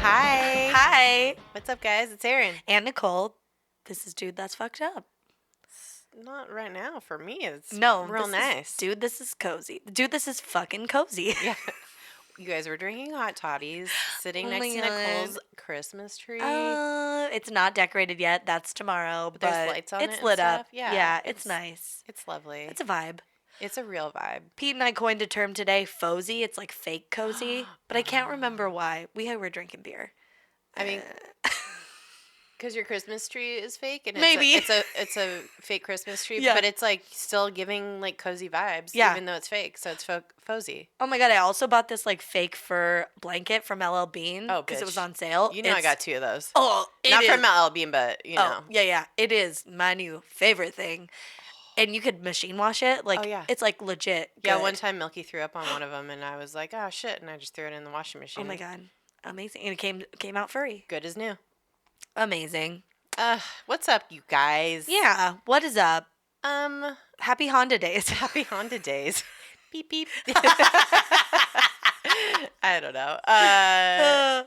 Hi. Hi. What's up, guys? It's Erin. And Nicole. This is Dude That's Fucked Up. Not right now. For me, it's No, real nice. Dude, this is cozy. Dude, this is fucking cozy. Yeah. You guys were drinking hot toddies, sitting Oh next my to God. Nicole's Christmas tree. It's not decorated yet. That's tomorrow. But there's lights on it it's and lit stuff. up. Yeah, It's nice. It's lovely. It's a vibe. It's a real vibe. Pete and I coined a term today, fozy. It's like fake cozy, but I can't remember why. We were drinking beer. I mean, because your Christmas tree is fake, and Maybe. it's a fake Christmas tree, Yeah. but it's like still giving like cozy vibes, Yeah. even though it's fake. So it's fuzzy. Oh my God, I also bought this like fake fur blanket from LL Bean because it was on sale. You know, I got 2 of those. Oh, Not from LL Bean, but you know. Oh, yeah. It is my new favorite thing. And you could machine wash it. Like, Oh, yeah. It's like legit good. Yeah, one time Milky threw up on one of them, and I was like, oh, shit, and I just threw it in the washing machine. Oh my God. Amazing. And it came out furry. Good as new. Amazing. What's up, you guys? Yeah. What is up? Happy Honda days. Happy Honda days. Beep, beep. I don't know. I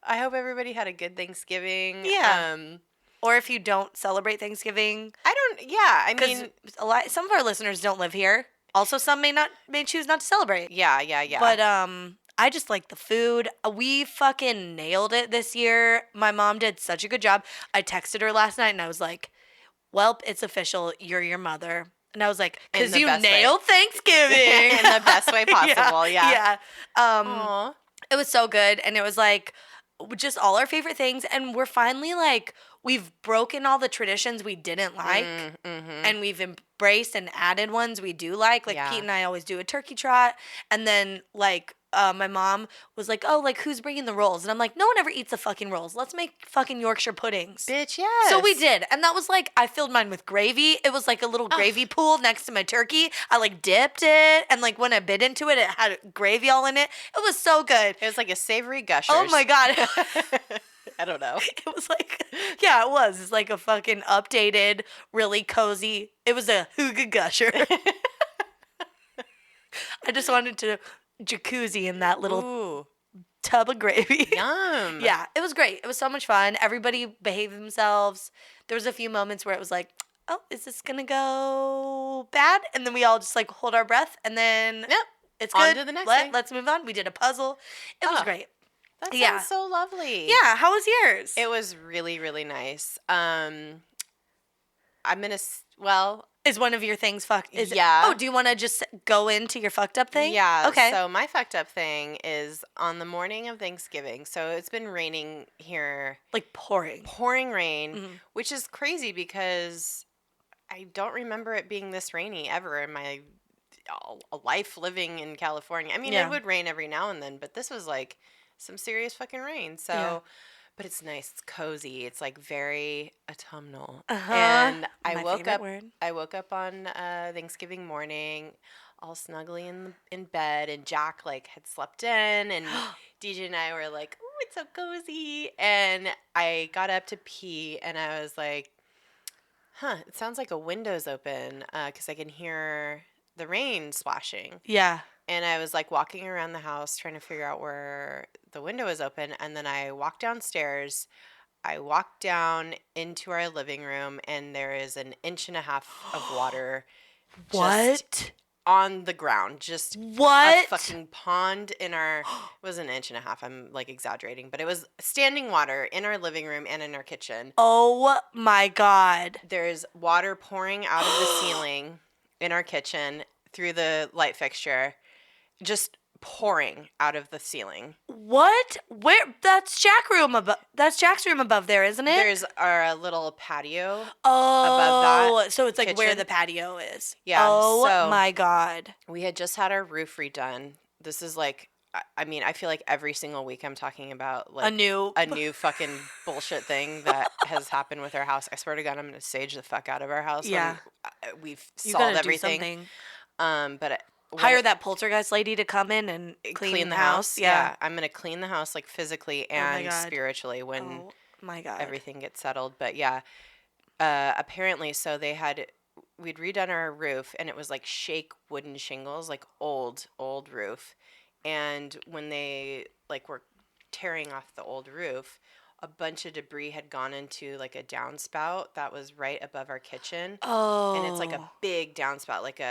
hope everybody had a good Thanksgiving. Yeah. Or if you don't celebrate Thanksgiving. I mean, some of our listeners don't live here. Also, some may choose not to celebrate. Yeah. But I just like the food. We fucking nailed it this year. My mom did such a good job. I texted her last night and I was like, "Welp, it's official. You're your mother." And I was like, "'Cause you nailed Thanksgiving in the best way possible." Yeah. Aww. It was so good, and it was like just all our favorite things, and we're finally like we've broken all the traditions we didn't like, and we've embraced and added ones we do like. Like Pete and I always do a turkey trot, and then like my mom was like, "Oh, like who's bringing the rolls?" And I'm like, "No one ever eats the fucking rolls. Let's make fucking Yorkshire puddings." Bitch, yes. So we did, and that was like I filled mine with gravy. It was like a little gravy pool next to my turkey. I like dipped it, and like when I bit into it, it had gravy all in it. It was so good. It was like a savory gushers. Oh my God. I don't know. It was like, yeah, it was. It's like a fucking updated, really cozy. It was a hooga gusher. I just wanted to jacuzzi in that little tub of gravy. Yum. Yeah, it was great. It was so much fun. Everybody behaved themselves. There was a few moments where it was like, oh, is this going to go bad? And then we all just like hold our breath and then it's good. On to the next thing. Let's move on. We did a puzzle. It was great. That sounds so lovely. Yeah, how was yours? It was really, really nice. Is one of your things fucked? Yeah. Oh, do you want to just go into your fucked up thing? Yeah. Okay. So my fucked up thing is on the morning of Thanksgiving. So it's been raining here. Like pouring. Pouring rain, which is crazy because I don't remember it being this rainy ever in my life living in California. I mean, it would rain every now and then, but this was like some serious fucking rain. So, but it's nice. It's cozy. It's like very autumnal. And I woke up on Thanksgiving morning, all snuggly in bed, and Jack like had slept in, and DJ and I were like, "Oh, it's so cozy." And I got up to pee, and I was like, "Huh, it sounds like a window's open because I can hear the rain splashing." Yeah. And I was like walking around the house trying to figure out where the window was open. And then I walked downstairs. I walked down into our living room, and there is 1.5 inches of water. What? On the ground. Just what? A fucking pond in our... It was 1.5 inches. I'm like exaggerating. But it was standing water in our living room and in our kitchen. Oh my God. There's water pouring out of the ceiling in our kitchen through the light fixture. Just pouring out of the ceiling. What? Where? That's Jack's room above there, isn't it? There's our little patio above that. So it's like kitchen. where the patio is. Yeah. Oh so my God. We had just had our roof redone. This is like, I mean, I feel like every single week I'm talking about like a new fucking bullshit thing that has happened with our house. I swear to God, I'm going to sage the fuck out of our house. Yeah. When we've solved everything. Do something. But hire that poltergeist lady to come in and clean the house. Yeah. I'm going to clean the house like physically and spiritually when my God. everything gets settled. But yeah, apparently, so we'd redone our roof, and it was like shake wooden shingles, like old roof. And when they like were tearing off the old roof, a bunch of debris had gone into like a downspout that was right above our kitchen. Oh. And it's like a big downspout, like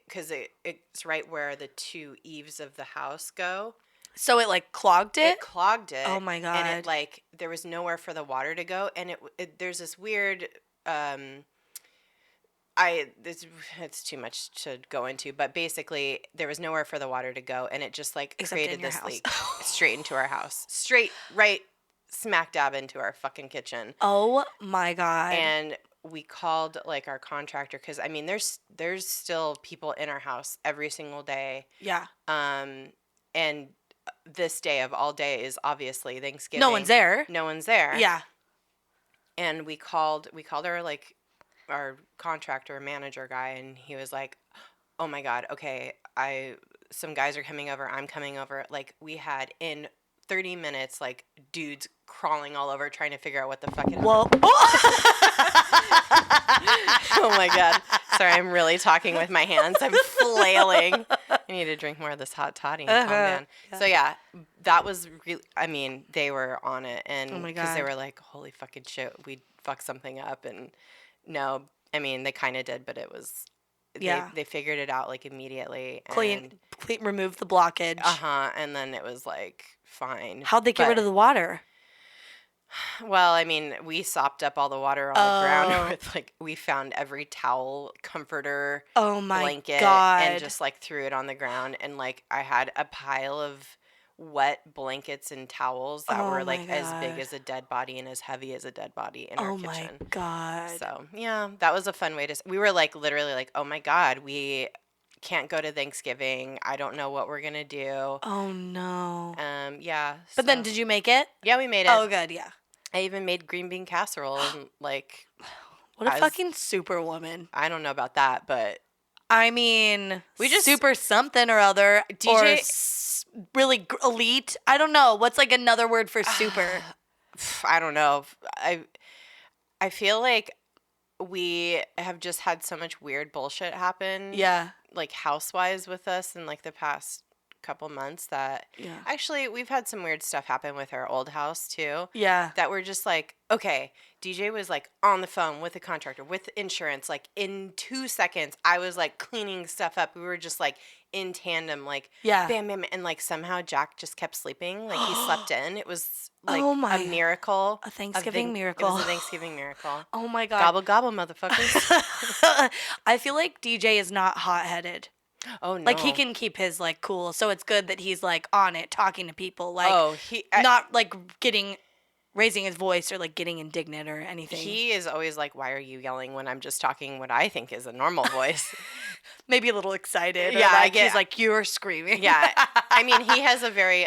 because it's right where the two eaves of the house go. So it like clogged it? It clogged it. Oh my God. And it like, there was nowhere for the water to go. And there's this weird, it's too much to go into, but basically there was nowhere for the water to go. And it just like created this leak straight into our house. Straight, right, smack dab into our fucking kitchen. Oh my God. And we called like our contractor, because I mean there's still people in our house every single day. Yeah. And this day of all days, obviously Thanksgiving. No one's there. Yeah. And we called our contractor manager guy, and he was like, "Oh my God, okay, some guys are coming over. I'm coming over." Like, we had in 30 minutes, like, dudes crawling all over trying to figure out what the fuck it is. Whoa. Oh my God. Sorry, I'm really talking with my hands. I'm flailing. I need to drink more of this hot toddy and calm down. Yeah. So yeah, that was really, I mean, they were on it. And oh my God. Because they were like, holy fucking shit, we fucked something up. And no, I mean, they kind of did, but it was, they figured it out like immediately. Clean, remove the blockage. And then it was like, fine. How'd they get rid of the water? Well, I mean, we sopped up all the water on the ground with, like, we found every towel, comforter, blanket, and just, like, threw it on the ground. And, like, I had a pile of wet blankets and towels that were, like, as big as a dead body and as heavy as a dead body in our kitchen. Oh, my God. So, yeah, that was a fun way to... We were, like, literally like, oh, my God, we can't go to Thanksgiving. I don't know what we're going to do. Oh, no. Yeah. But then did you make it? Yeah, we made it. Oh, good, yeah. I even made green bean casserole and, like... What a fucking superwoman. I don't know about that, but... I mean, we just super something or other. DJ... Or really elite. I don't know. What's, like, another word for super? I don't know. I feel like we have just had so much weird bullshit happen. Yeah. Like, house-wise with us in, like, the past couple months that... Yeah. Actually, we've had some weird stuff happen with our old house, too. Yeah. That we're just like, okay, DJ was, like, on the phone with the contractor, with insurance. Like, in 2 seconds, I was, like, cleaning stuff up. We were just, like, in tandem, like, bam, bam. And, like, somehow Jack just kept sleeping. Like, he slept in. It was, like, a miracle. A Thanksgiving miracle. It was a Thanksgiving miracle. Oh, my God. Gobble, gobble, motherfuckers. I feel like DJ is not hot-headed. Oh, no. Like, he can keep his, like, cool. So it's good that he's, like, on it, talking to people. Like, not, like, raising his voice or, like, getting indignant or anything. He is always like, why are you yelling when I'm just talking what I think is a normal voice? Maybe a little excited. Yeah, like, he's like, you're screaming. Yeah. I mean, he has a very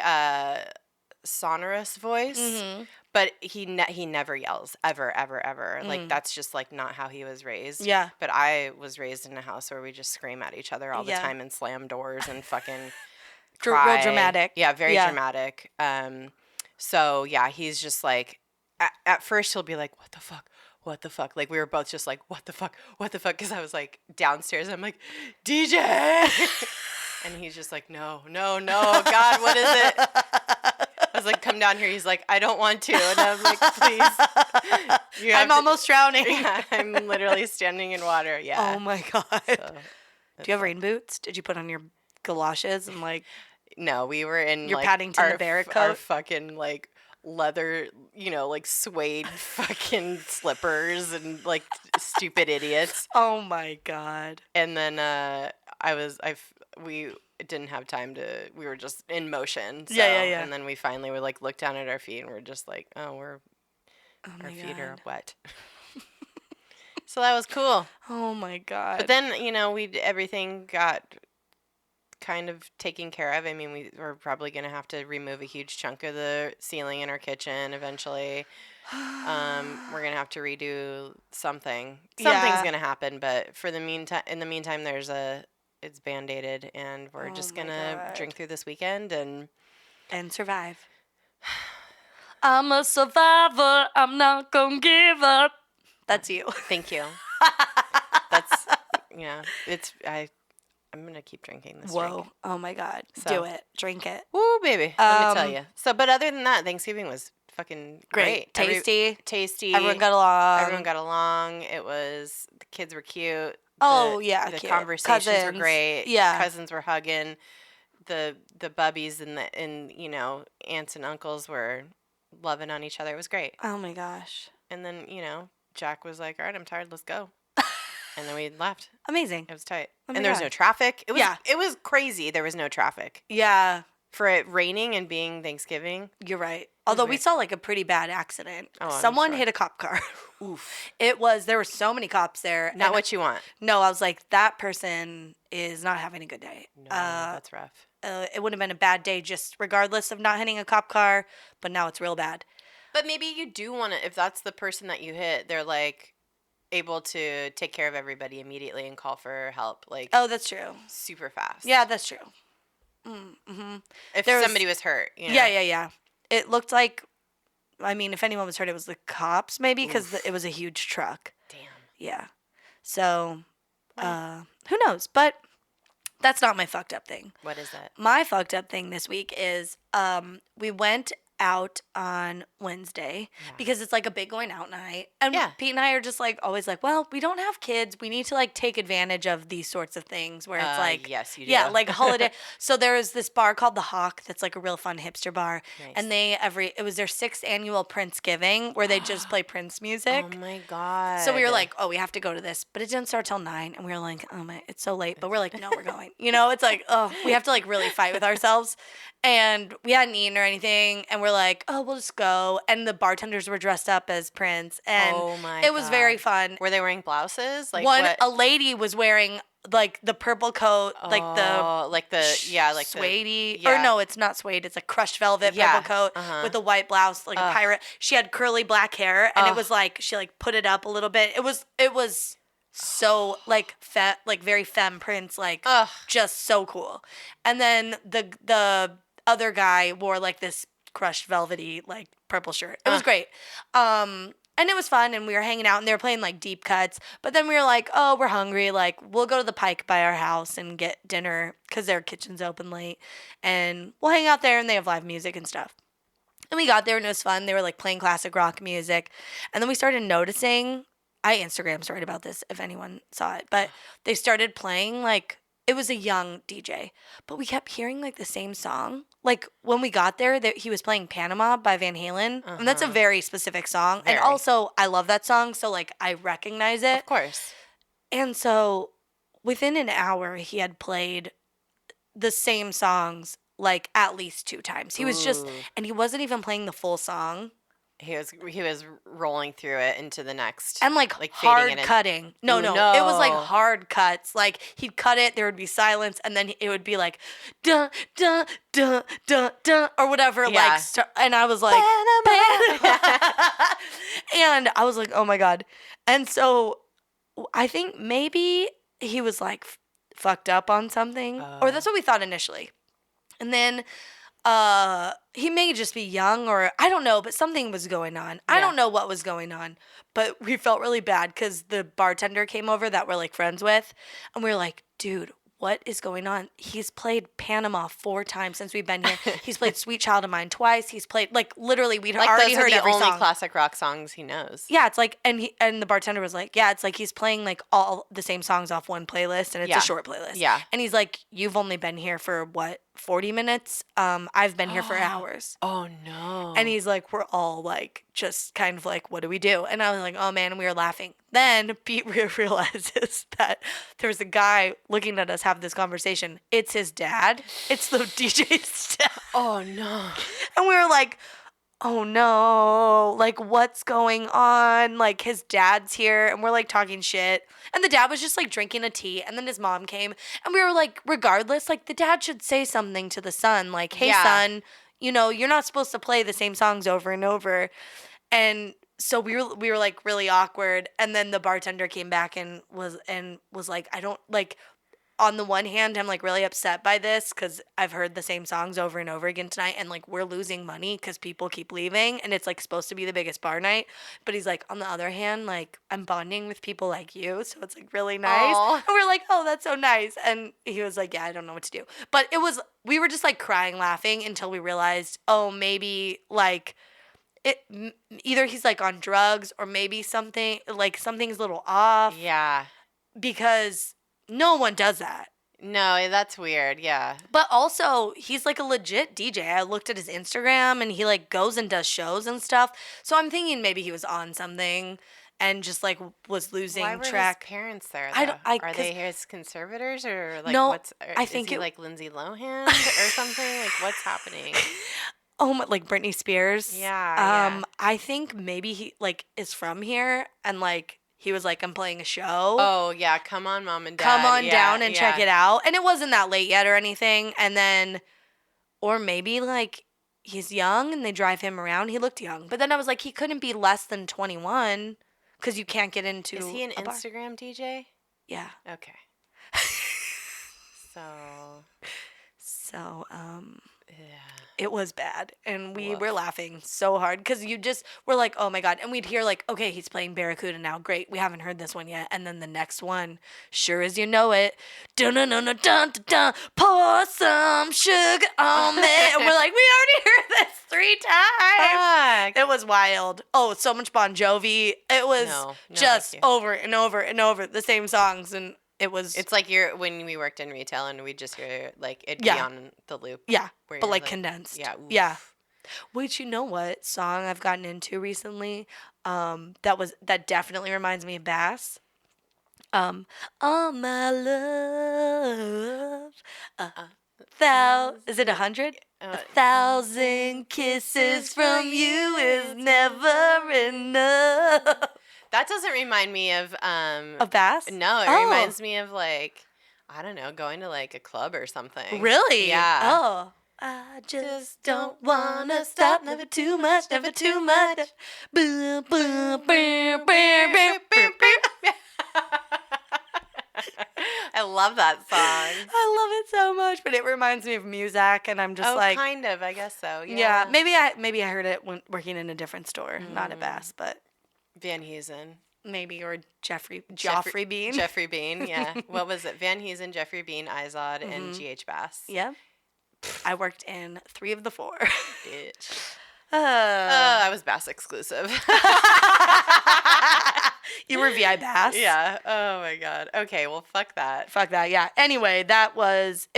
sonorous voice. Mm-hmm. But he never yells, ever, ever, ever. Like, that's just, like, not how he was raised. Yeah. But I was raised in a house where we just scream at each other all the time and slam doors and fucking cry. Real dramatic. Yeah, very dramatic. So, yeah, he's just, like, at first he'll be like, what the fuck? What the fuck? Like, we were both just like, what the fuck? What the fuck? Because I was, like, downstairs. And I'm like, DJ! And he's just like, no, God, what is it? I was like, come down here. He's like, I don't want to. And I was like, please. I'm almost drowning. Yeah, I'm literally standing in water. Yeah. Oh, my God. So, do you have rain boots? Did you put on your galoshes and, like... No, we were in, your like, Paddington the Bear coat? Our fucking, like, leather, like, suede fucking slippers and, like, stupid idiots. Oh, my God. And then we didn't have time we were just in motion. So, yeah. And then we finally were like, looked down at our feet and we're just like, our feet are wet. So that was cool. Oh my God. But then, everything got kind of taken care of. I mean, we're probably going to have to remove a huge chunk of the ceiling in our kitchen eventually. We're going to have to redo something. Something's going to happen, but in the meantime, it's Band-Aided, and we're just going to drink through this weekend and survive. I'm a survivor. I'm not going to give up. That's you. Thank you. I'm going to keep drinking this Whoa. drink. Oh, my God. So, do it. Drink it. Woo, baby. Let me tell you. So, but other than that, Thanksgiving was fucking great. Tasty. Tasty. Everyone got along. It was, the kids were cute. Yeah, the cute. conversations were great. Yeah. Cousins were hugging. The bubbies and aunts and uncles were loving on each other. It was great. Oh, my gosh. And then, Jack was like, all right, I'm tired. Let's go. And then we left. Amazing. It was tight. Oh and there was no traffic. It was crazy. There was no traffic. Yeah. For it raining and being Thanksgiving. You're right. Although we saw like a pretty bad accident. Oh, someone hit a cop car. Oof. There were so many cops there. Not what you want. No, I was like, that person is not having a good day. No, that's rough. It would have been a bad day just regardless of not hitting a cop car, but now it's real bad. But maybe you do want to, if that's the person that you hit, they're like able to take care of everybody immediately and call for help. Like, oh, that's true. Super fast. Yeah, that's true. Mm-hmm. If somebody was hurt. Yeah. It looked like, I mean, if anyone was hurt, it was the cops maybe because it was a huge truck. Damn. Yeah. So, who knows? But that's not my fucked up thing. What is it? My fucked up thing this week is we went out on Wednesday because it's like a big going out night. And Pete and I are just like always like, well, we don't have kids. We need to like take advantage of these sorts of things where it's like, yes, you do. Yeah, like a holiday. So there was this bar called The Hawk that's like a real fun hipster bar. Nice. And it was their 6th annual Prince-giving where they just play Prince music. Oh my God. So we were like, oh, we have to go to this. But it didn't start till 9. And we were like, oh my, it's so late. But we're like, no, we're going. It's like, oh, we have to like really fight with ourselves. And we hadn't eaten or anything. And we're like, oh, we'll just go. And the bartenders were dressed up as Prince. And it was very fun. Were they wearing blouses? Like a lady was wearing like the purple coat, like the suede. Or no, it's not suede. It's a crushed velvet purple coat with a white blouse, like a pirate. She had curly black hair, and it was like she like put it up a little bit. It was so like very femme Prince, like just so cool. And then the other guy wore like this crushed velvety like purple shirt. It was great. And it was fun, and we were hanging out, and they were playing like deep cuts. But then we were like, oh, we're hungry. Like, we'll go to the Pike by our house and get dinner because their kitchen's open late, and we'll hang out there, and they have live music and stuff. And we got there, and it was fun. They were like playing classic rock music, and then we started noticing. I Instagram storied about this if anyone saw it, but they started playing like. It was a young DJ, but we kept hearing like the same song. Like when we got there, he was playing Panama by Van Halen. And that's a very specific song. Very. And also I love that song. So like I recognize it. Of course. And so within an hour, he had played the same songs like at least 2 times. He was and he wasn't even playing the full song. He was rolling through it into the next. And like hard cutting. No. It was like hard cuts. Like he'd cut it, there would be silence, and then it would be like dun dun dun dun dun or whatever. Yeah. Like and I was like and I was like, oh my God. And so I think maybe he was like fucked up on something. Or that's what we thought initially. And then he may just be young or I don't know, but something was going on. Yeah. I don't know what was going on, but we felt really bad because the bartender came over that we're like friends with, and we were like, dude, what is going on? He's played Panama 4 times since we've been here. He's played Sweet Child of Mine twice. He's played like literally we'd like already heard every song. Those are the only classic rock songs he knows. Yeah, it's like and the bartender was like, yeah, it's like he's playing like all the same songs off one playlist, and it's a short playlist. Yeah, and he's like, you've only been here for what? 40 minutes. I've been here for hours. Oh no. And he's like, we're all like just kind of like, what do we do? And I was like, oh man, and we were laughing. Then Pete realizes that there's a guy looking at us have this conversation. It's his dad. It's the DJ's dad. Oh no. And we were like, oh no, like what's going on? Like his dad's here, and we're like talking shit. And the dad was just like drinking a tea, and then his mom came, and we were like, regardless, like the dad should say something to the son, like, hey son, you're not supposed to play the same songs over and over. And so we were like really awkward. And then the bartender came back and was like, I don't like, on the one hand, I'm like really upset by this because I've heard the same songs over and over again tonight, and like we're losing money because people keep leaving, and it's like supposed to be the biggest bar night. But he's like, on the other hand, like I'm bonding with people like you, so it's like really nice. Aww. And we're like, oh, that's so nice. And he was like, yeah, I don't know what to do. But we were just like crying, laughing until we realized, oh, maybe like either he's like on drugs or maybe something's a little off. Yeah. Because no one does that. No, that's weird. Yeah. But also, he's like a legit DJ. I looked at his Instagram and he like goes and does shows and stuff. So I'm thinking maybe he was on something and just like was losing Why were track. his parents there? Though? Are they his conservators or like no, I is think he like Lindsay Lohan or something? Like what's happening? Oh my, like Britney Spears. Yeah. I think maybe he like is from here and like he was like, I'm playing a show. Oh, yeah. Come on, Mom and Dad. Come on down and check it out. And it wasn't that late yet or anything. And then, or maybe like he's young and they drive him around. He looked young. But then I was like, he couldn't be less than 21 because you can't get into Is he an Instagram DJ? Yeah. Okay. So, yeah. It was bad. And we were laughing so hard because we're like, oh my God. And we'd hear like, okay, he's playing Barracuda now. Great. We haven't heard this one yet. And then the next one, sure as you know it, dun dun dun dun dun dun, pour some sugar on me. And we're like, we already heard this 3 times. It was wild. Oh, so much Bon Jovi. It was just over and over and over the same songs. And it's like when we worked in retail and we just hear like it'd be on the loop. Yeah. But like condensed. Yeah. Oof. Yeah. Which, you know what song I've gotten into recently? That definitely reminds me of Bass. All my love. Is it 100? 1,000 kisses from you is never enough. That doesn't remind me of Bass? No, it reminds me of like, I don't know, going to like a club or something. Really? Yeah. Oh. I just don't wanna stop, never too much, never too much. Boom, boom, boom, boom, boom, boom, boom. I love that song. I love it so much, but it reminds me of Muzak, and I'm just like, kind of, I guess so. Yeah, maybe I heard it when working in a different store, not at Bass, but Van Heusen. Maybe, or Joffrey Bean. Jeffrey Bean, yeah. What was it? Van Heusen, Jeffrey Bean, Izod, and G.H. Bass. Yeah. I worked in 3 of the 4. Bitch. I was Bass exclusive. You were VI Bass? Yeah. Oh my God. Okay, well fuck that. Fuck that, yeah. Anyway, it was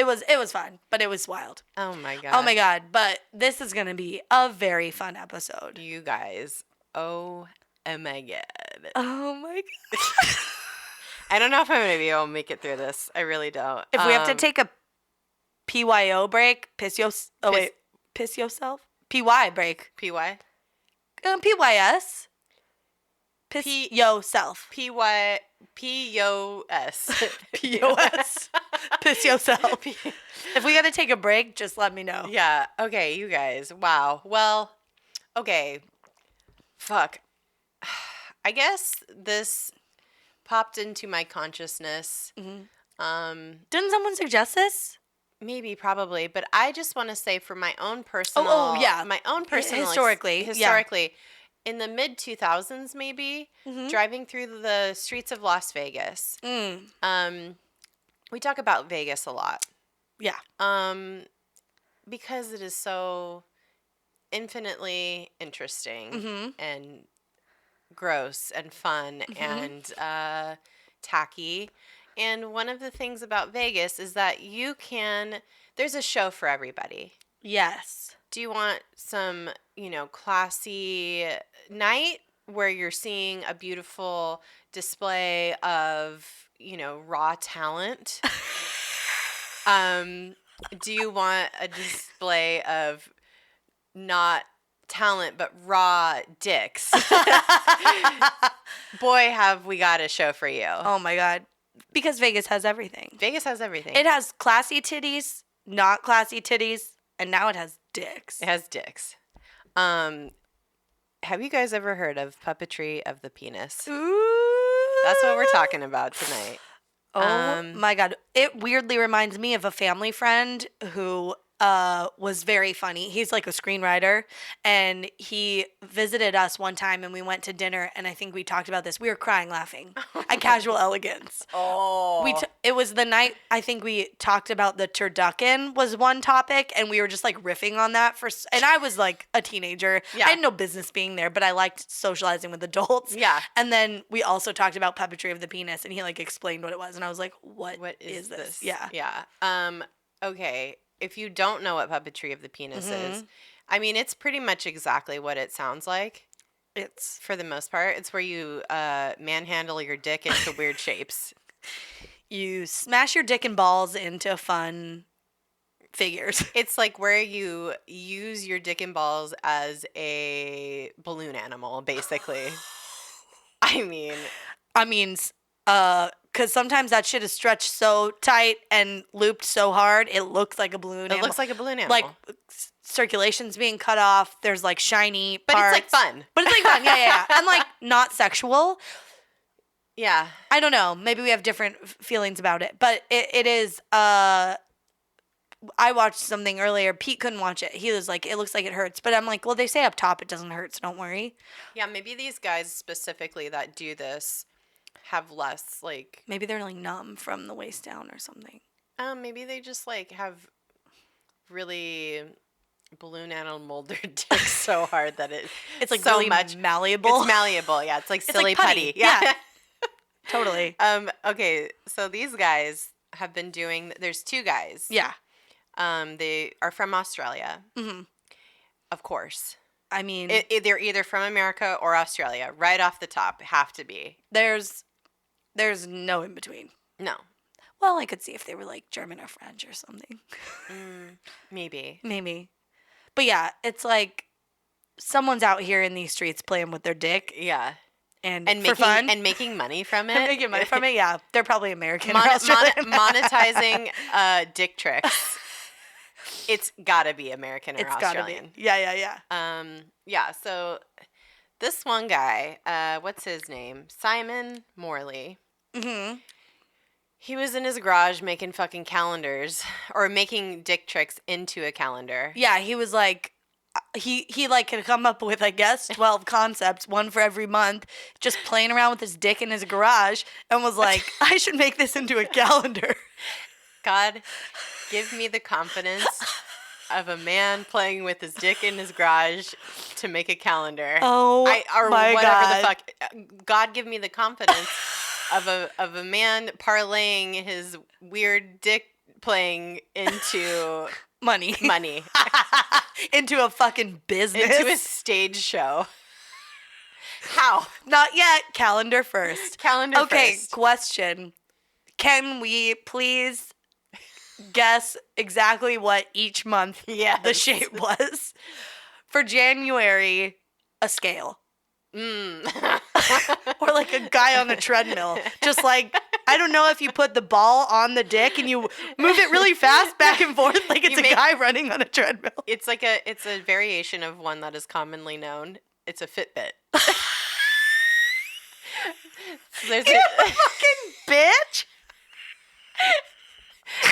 fun, but it was wild. Oh my God. Oh my God. But this is gonna be a very fun episode. You guys. Oh my God. Oh my God. I don't know if I'm gonna be able to make it through this. I really don't. If we have to take a PYO break, piss yourself? PY break. PY? PYS. Piss yourself. PY. POS. POS. Piss yourself. If we got to take a break, just let me know. Yeah. Okay, you guys. Wow. Well, okay. Fuck. I guess this popped into my consciousness. Mm-hmm. Didn't someone suggest this? Maybe, probably, but I just want to say for my own personal, my own personal historically, in the mid 2000s, maybe driving through the streets of Las Vegas. We talk about Vegas a lot, because it is so infinitely interesting and gross and fun and tacky. And one of the things about Vegas is that there's a show for everybody. Yes. Do you want some, classy night where you're seeing a beautiful display of, raw talent? Do you want a display of not talent, but raw dicks? Boy, have we got a show for you. Oh, my God. Because Vegas has everything. Vegas has everything. It has classy titties, not classy titties, and now it has dicks. It has dicks. Have you guys ever heard of puppetry of the penis? Ooh. That's what we're talking about tonight. Oh my God. It weirdly reminds me of a family friend who was very funny. He's like a screenwriter, and he visited us one time and we went to dinner, and I think we talked about this. We were crying laughing at Casual Elegance. Oh. It was the night I think we talked about the turducken was one topic, and we were just like riffing on that and I was like a teenager. Yeah. I had no business being there, but I liked socializing with adults. Yeah. And then we also talked about puppetry of the penis, and he like explained what it was, and I was like, what is this? Yeah. Yeah. Okay. If you don't know what puppetry of the penis is, I mean, it's pretty much exactly what it sounds like. It's for the most part, it's where you manhandle your dick into weird shapes. You smash your dick and balls into fun figures. It's like where you use your dick and balls as a balloon animal, basically. I mean, because sometimes that shit is stretched so tight and looped so hard, it looks like a balloon animal. It looks like a balloon animal. Like, circulation's being cut off. There's, like, shiny but parts. It's, like, fun. But it's, like, fun. Yeah. And, like, not sexual. Yeah. I don't know. Maybe we have different feelings about it. But it is, I watched something earlier. Pete couldn't watch it. He was like, it looks like it hurts. But I'm like, well, they say up top it doesn't hurt, so don't worry. Yeah, maybe these guys specifically that do this have less, like... Maybe they're, like, numb from the waist down or something. Maybe they just, like, have really balloon animal mold their dicks so hard that it's, like, so really much malleable. It's malleable, yeah. It's like silly it's like putty. Yeah. Totally. Okay, so these guys have been doing... There's two guys. Yeah. They are from Australia. Mm-hmm. Of course. I mean... they're either from America or Australia. Right off the top. Have to be. There's no in between. No. Well, I could see if they were like German or French or something. Maybe. But yeah, it's like someone's out here in these streets playing with their dick. Yeah. And for making, fun. And making money from it. Making money from it, yeah. They're probably American or Australian. Monetizing dick tricks. It's gotta be American or Australian. Gotta be. Yeah. Yeah, so this one guy, what's his name? Simon Morley. Mm-hmm. He was in his garage making fucking calendars or making dick tricks into a calendar. Yeah, he was like, he like could come up with, I guess, 12 concepts, one for every month, just playing around with his dick in his garage, and was like, I should make this into a calendar. God, give me the confidence of a man playing with his dick in his garage to make a calendar. Oh, my whatever God. the fuck. God, give me the confidence of a man parlaying his weird dick playing into money. Into a fucking business. Into a stage show. How? Not yet. Calendar first. Calendar first. Okay, question. Can we please guess exactly what each month the shape was? For January, a scale. Or like a guy on a treadmill. Just like, I don't know if you put the ball on the dick and you move it really fast back and forth like it's a guy running on a treadmill. It's like it's a variation of one that is commonly known. It's a Fitbit. There's a fucking bitch.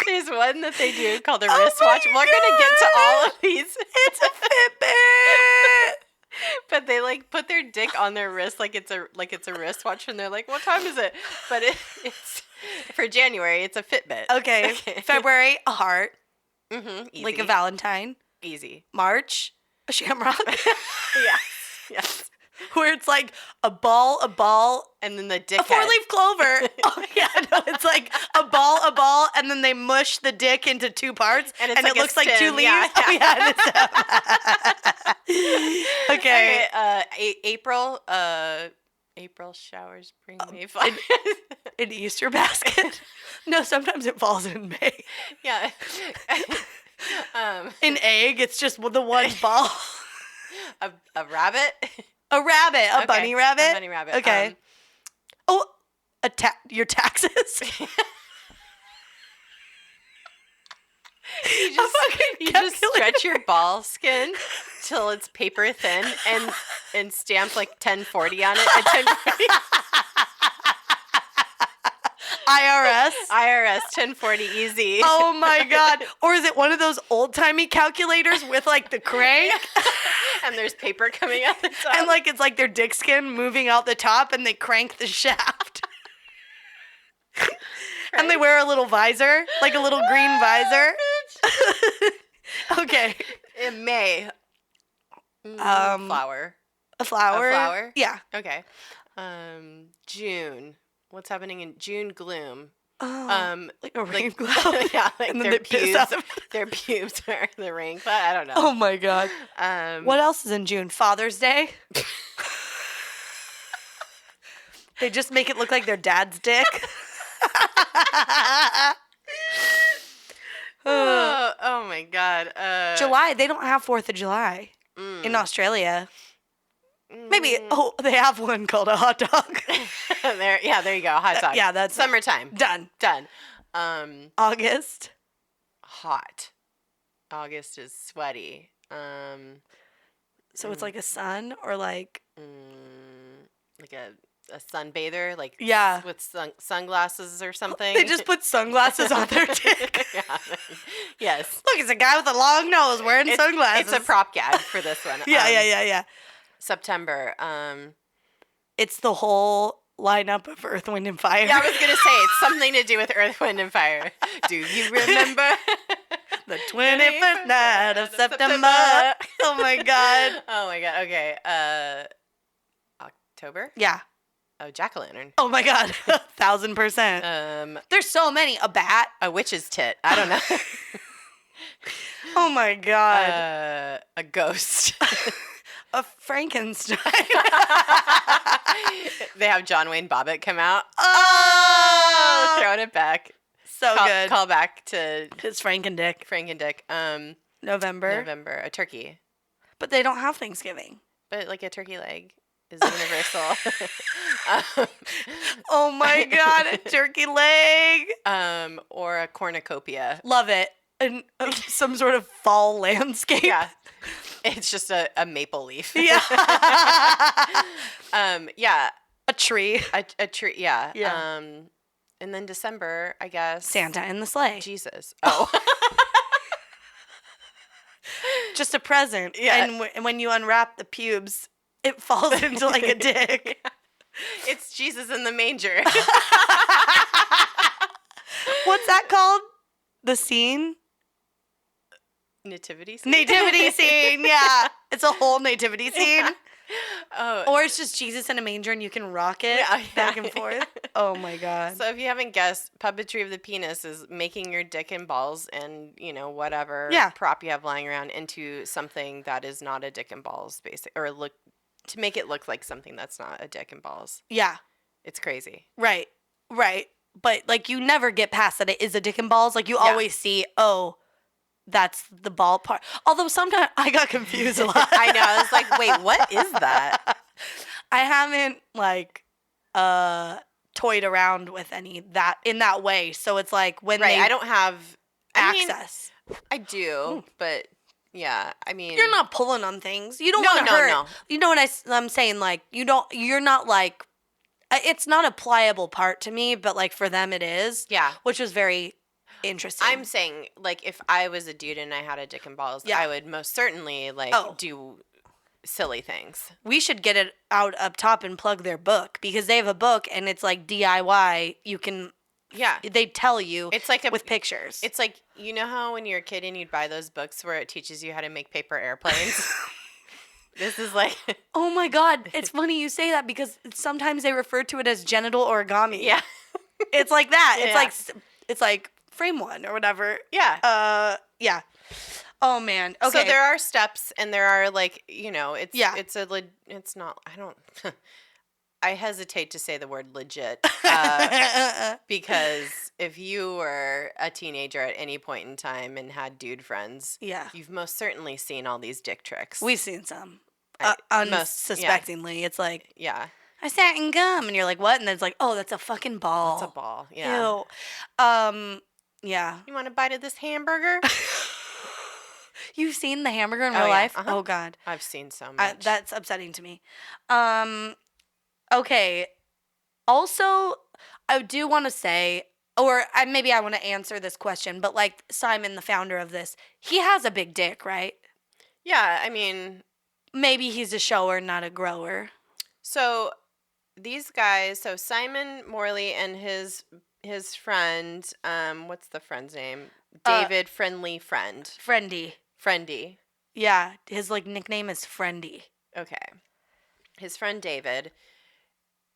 There's one that they do called a wristwatch. We're gonna get to all of these. It's a Fitbit. But they like put their dick on their wrist like it's a wristwatch, and they're like, "What time is it?" But it's for January. It's a Fitbit. Okay. February, a heart. Easy. Like a Valentine. Easy. March, a shamrock. Yes. Where it's like a ball, and then the dick. A four-leaf clover. Oh yeah, no, it's like a ball, and then they mush the dick into two parts, and it looks like two leaves. Yeah. Oh yeah. Okay. April showers bring May fun. An Easter basket. No, sometimes it falls in May. Yeah. An egg. It's just the one ball. A rabbit. A rabbit. A bunny rabbit. A bunny rabbit. Okay. Your taxes. You just stretch your ball skin till it's paper thin and stamp like 1040 on it. IRS 1040 easy. Oh my God. Or is it one of those old-timey calculators with like the crank? And there's paper coming out the top. And like it's like their dick skin moving out the top and they crank the shaft. Right. And they wear a little visor, like a little green visor. Okay. In May. Flower. A flower? A flower? Yeah. Okay. June. What's happening in June? Gloom. Oh, like a rain cloud. Yeah, like and their pubes are the rain cloud. I don't know. Oh my God. What else is in June? Father's Day? They just make it look like their dad's dick. Oh my God. July, they don't have 4th of July in Australia. Maybe, they have one called a hot dog. there you go, hot dog. Yeah, that's summertime. Done. August. Hot. August is sweaty. So it's like a sun or like a sunbather, like with sunglasses or something. They just put sunglasses on their dick. Yeah. Yes. Look, it's a guy with a long nose wearing sunglasses. It's a prop gag for this one. Yeah. September. It's the whole lineup of Earth, Wind, and Fire. Yeah, I was gonna say it's something to do with Earth, Wind, and Fire. Do you remember the 21st night of September? Oh my God. Oh my God. Okay. October. Yeah. Oh, jack-o'-lantern. Oh my God. 1,000%. There's so many. A bat. A witch's tit. I don't know. Oh my God. A ghost. A Frankenstein. They have John Wayne Bobbitt come out. Oh, throwing it back. So good. Call back to his Frankendick. November. A turkey. But they don't have Thanksgiving. But like a turkey leg is universal. Oh my God, a turkey leg. Or a cornucopia. Love it. And some sort of fall landscape. Yeah. It's just a maple leaf. Yeah. Yeah. A tree. A tree, yeah. Yeah. And then December, I guess. Santa in the sleigh. Jesus. Oh. Just a present. Yeah. And when you unwrap the pubes, it falls into like a dick. Yeah. It's Jesus in the manger. What's that called? The scene? Nativity scene? Nativity scene, yeah. It's a whole nativity scene. Yeah. Oh. Or it's just Jesus in a manger and you can rock it back and forth. Oh my God. So if you haven't guessed, puppetry of the penis is making your dick and balls and, whatever prop you have lying around into something that is not a dick and balls, or to make it look like something that's not a dick and balls. Yeah. It's crazy. Right. But like you never get past that it is a dick and balls. Like you always see, that's the ball part. Although sometimes I got confused a lot. I know. I was like, wait, what is that? I haven't toyed around with any that in that way. So it's like when I don't have access. I do, but yeah, I mean, you're not pulling on things. You don't want to hurt. No. You know what I'm saying? Like you're not like, it's not a pliable part to me, but like for them it is. Yeah. Which was very interesting. I'm saying, like, if I was a dude and I had a dick and balls, I would most certainly, do silly things. We should get it out up top and plug their book, because they have a book and it's like DIY. You can, they tell you it's like with pictures. It's like, you know how when you're a kid and you'd buy those books where it teaches you how to make paper airplanes? This is like... Oh my God. It's funny you say that, because sometimes they refer to it as genital origami. Yeah. It's like that. It's like frame one or whatever. Yeah. Yeah. Oh man. Okay. So there are steps, and there are it's not, I hesitate to say the word legit, because if you were a teenager at any point in time and had dude friends, you've most certainly seen all these dick tricks. We've seen some. Unsuspectingly. It's like, I sat in gum, and you're like, what? And then it's like, oh, that's a fucking ball. That's a ball. Yeah. Ew. Yeah. You want a bite of this hamburger? You've seen the hamburger in real life? Uh-huh. Oh God. I've seen so much. That's upsetting to me. Okay. Also, I do want to say, or maybe I want to answer this question, but like Simon, the founder of this, he has a big dick, right? Yeah, I mean, maybe he's a shower, not a grower. So these guys, so Simon Morley and his friend, what's the friend's name? David Friendly Friend. Friendy. Yeah, his like nickname is Friendy. Okay. His friend David.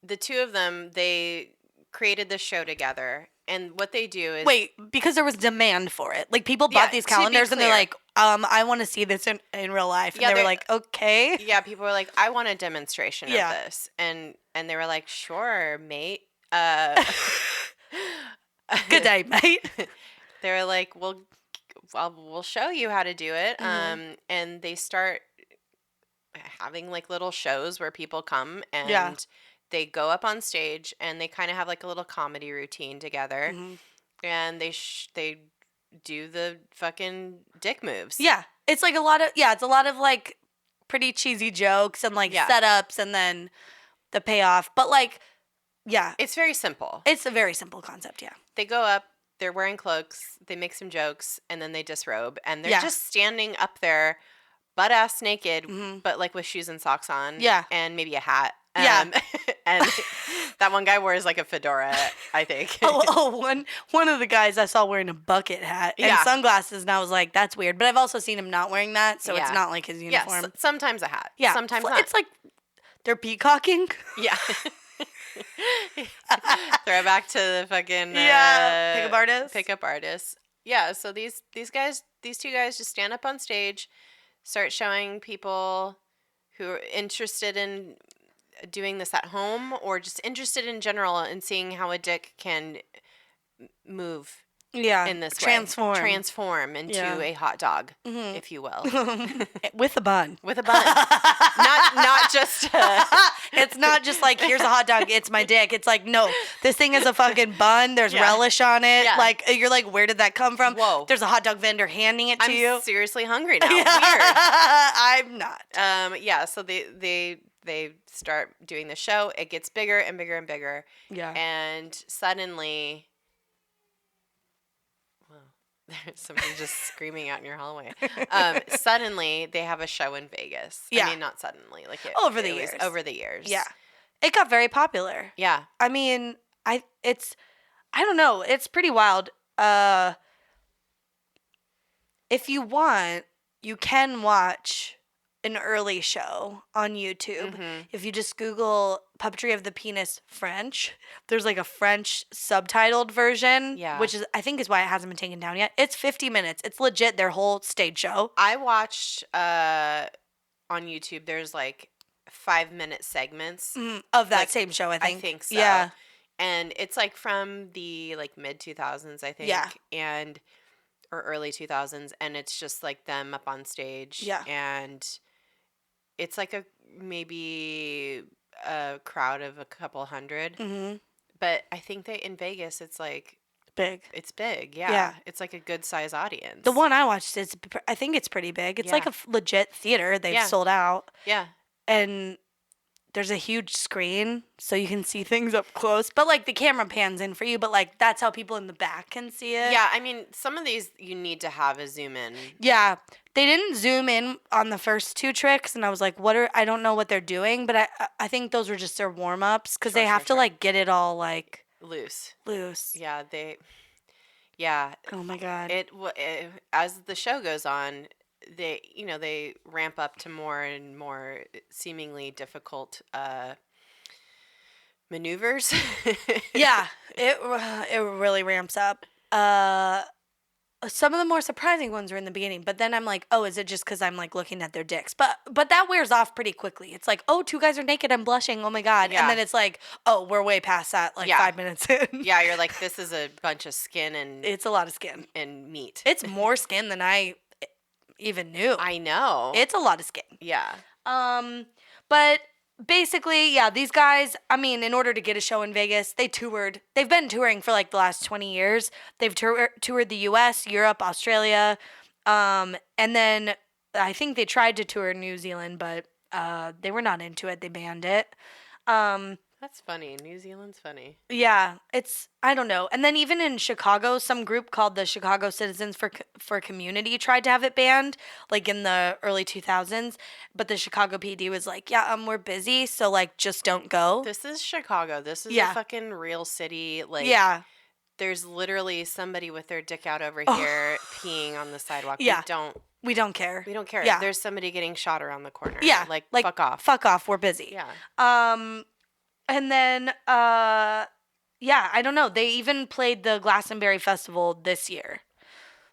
The two of them, they created this show together. And what they do is... Wait, because there was demand for it. Like, people bought these calendars and they're like, I want to see this in real life. And they were like, okay. Yeah, people were like, I want a demonstration of this. And they were like, sure, mate. Good day, mate. They were like, well, we'll show you how to do it. And they start having like little shows where people come and they go up on stage and they kind of have like a little comedy routine together. And they do the fucking dick moves. Yeah. It's like it's a lot of like pretty cheesy jokes and like setups and then the payoff. But like, yeah. It's very simple. It's a very simple concept, yeah. They go up, they're wearing cloaks, they make some jokes, and then they disrobe. And they're just standing up there butt ass naked, but like with shoes and socks on. Yeah. And maybe a hat. And that one guy wears like a fedora, I think. One of the guys I saw wearing a bucket hat and sunglasses, and I was like, that's weird. But I've also seen him not wearing that, so it's not like his uniform. Yeah, sometimes a hat. Yeah. Sometimes not. It's like they're peacocking. Yeah. Throwback to the fucking pickup artists. Yeah, so these two guys just stand up on stage, start showing people who are interested in doing this at home or just interested in general in seeing how a dick can move in this way. Transform into a hot dog, if you will. With a bun. With a bun. not just... It's not just like, here's a hot dog, it's my dick. It's like, no, this thing is a fucking bun. There's relish on it. Yeah. Like, you're like, where did that come from? Whoa. There's a hot dog vendor handing it to you. I'm seriously hungry now. Weird. I'm not. Yeah, so they start doing the show. It gets bigger and bigger and bigger. Yeah. And suddenly... Somebody just screaming out in your hallway. Suddenly, they have a show in Vegas. Yeah. I mean, not suddenly. Like over the years. Over the years. Yeah. It got very popular. Yeah. I mean, I don't know. It's pretty wild. If you want, you can watch an early show on YouTube. If you just Google Puppetry of the Penis French, there's like a French subtitled version, which I think is why it hasn't been taken down yet. It's 50 minutes. It's legit their whole stage show. I watched on YouTube, there's like 5-minute segments of that same show, I think. I think so. Yeah. And it's like from the like mid 2000s, I think. Yeah. Or early 2000s, and it's just like them up on stage. Yeah. And it's like maybe a crowd of a couple hundred. But I think that in Vegas, it's like big. It's big, yeah. It's like a good size audience. The one I watched I think it's pretty big. It's like a legit theater. They've sold out. Yeah. And there's a huge screen, so you can see things up close. But, like, the camera pans in for you, but, like, that's how people in the back can see it. Yeah, I mean, some of these you need to have a zoom in. Yeah. They didn't zoom in on the first two tricks, and I was like, I don't know what they're doing, but I think those were just their warm-ups, because they have to, like, get it all, like... Loose. Yeah, Oh, my God. As the show goes on... They ramp up to more and more seemingly difficult maneuvers. Yeah, it really ramps up. Some of the more surprising ones were in the beginning, but then I'm like, oh, is it just because I'm like looking at their dicks? But that wears off pretty quickly. It's like, oh, two guys are naked, I'm blushing, oh my God. Yeah. And then it's like, oh, we're way past that, like 5 minutes in. Yeah, you're like, this is a bunch of skin and... It's a lot of skin. And meat. It's more skin than I... even knew. I know. It's a lot of skin. Yeah. But basically, yeah, these guys, I mean, in order to get a show in Vegas, they toured. They've been touring for like the last 20 years. They've toured the US, Europe, Australia. And then I think they tried to tour New Zealand, but they were not into it. They banned it. Oh, That's funny. New Zealand's funny. Yeah, I don't know. And then even in Chicago, some group called the Chicago Citizens for Community tried to have it banned, like in the early 2000s. But the Chicago PD was like, yeah, we're busy, so like just don't go. This is Chicago. This is a fucking real city. Like, yeah. There's literally somebody with their dick out over here peeing on the sidewalk. Yeah. We don't care. Yeah. There's somebody getting shot around the corner. Yeah. Like fuck off. Fuck off. We're busy. Yeah. And then, I don't know. They even played the Glastonbury Festival this year.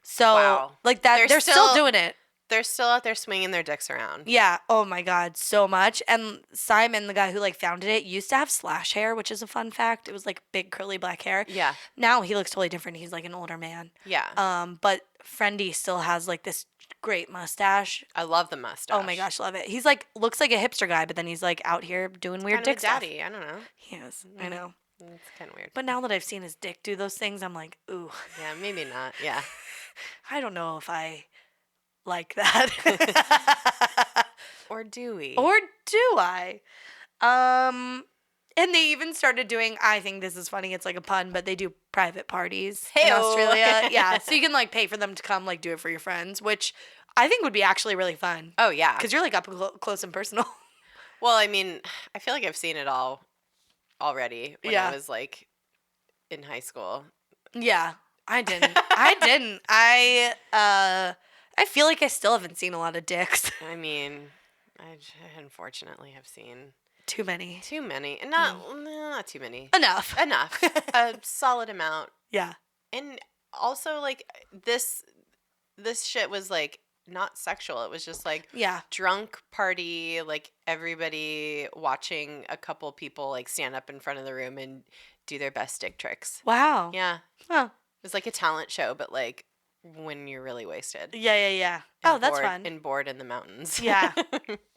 So, wow. like that, they're still doing it. They're still out there swinging their dicks around. Yeah. Oh my God, so much. And Simon, the guy who like founded it, used to have slash hair, which is a fun fact. It was like big curly black hair. Yeah. Now he looks totally different. He's like an older man. Yeah. But Friendy still has like this great mustache. I love the mustache. Oh my gosh, love it. He's like looks like a hipster guy, but then he's like out here doing weird dick stuff. Daddy, I don't know. He is. I know. It's kind of weird. But now that I've seen his dick do those things, I'm like, ooh. Yeah, maybe not. Yeah. I don't know if I like that. Or do we? Or do I? And they even started doing, I think this is funny, it's like a pun, but they do private parties in Australia. Yeah, so you can like pay for them to come like do it for your friends, which I think would be actually really fun. Oh, yeah. Because you're like up close and personal. Well, I mean, I feel like I've seen it all already when I was like in high school. Yeah, I didn't. I feel like I still haven't seen a lot of dicks. I mean, I unfortunately have seen too many. And not too many. Enough. A solid amount. Yeah. And also like this shit was like not sexual. It was just like drunk party, like everybody watching a couple people like stand up in front of the room and do their best dick tricks. Wow. Yeah. Huh. It was like a talent show, but like when you're really wasted. Yeah. And oh, that's fun. And bored in the mountains. Yeah.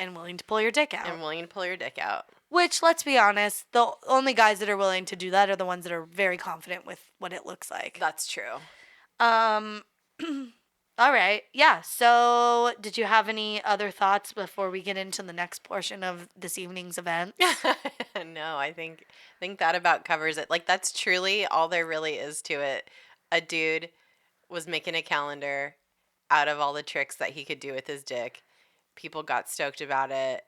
And willing to pull your dick out. Which, let's be honest, the only guys that are willing to do that are the ones that are very confident with what it looks like. That's true. All right. Yeah. So, did you have any other thoughts before we get into the next portion of this evening's event? No, I think that about covers it. Like, that's truly all there really is to it. A dude was making a calendar out of all the tricks that he could do with his dick. People got stoked about it,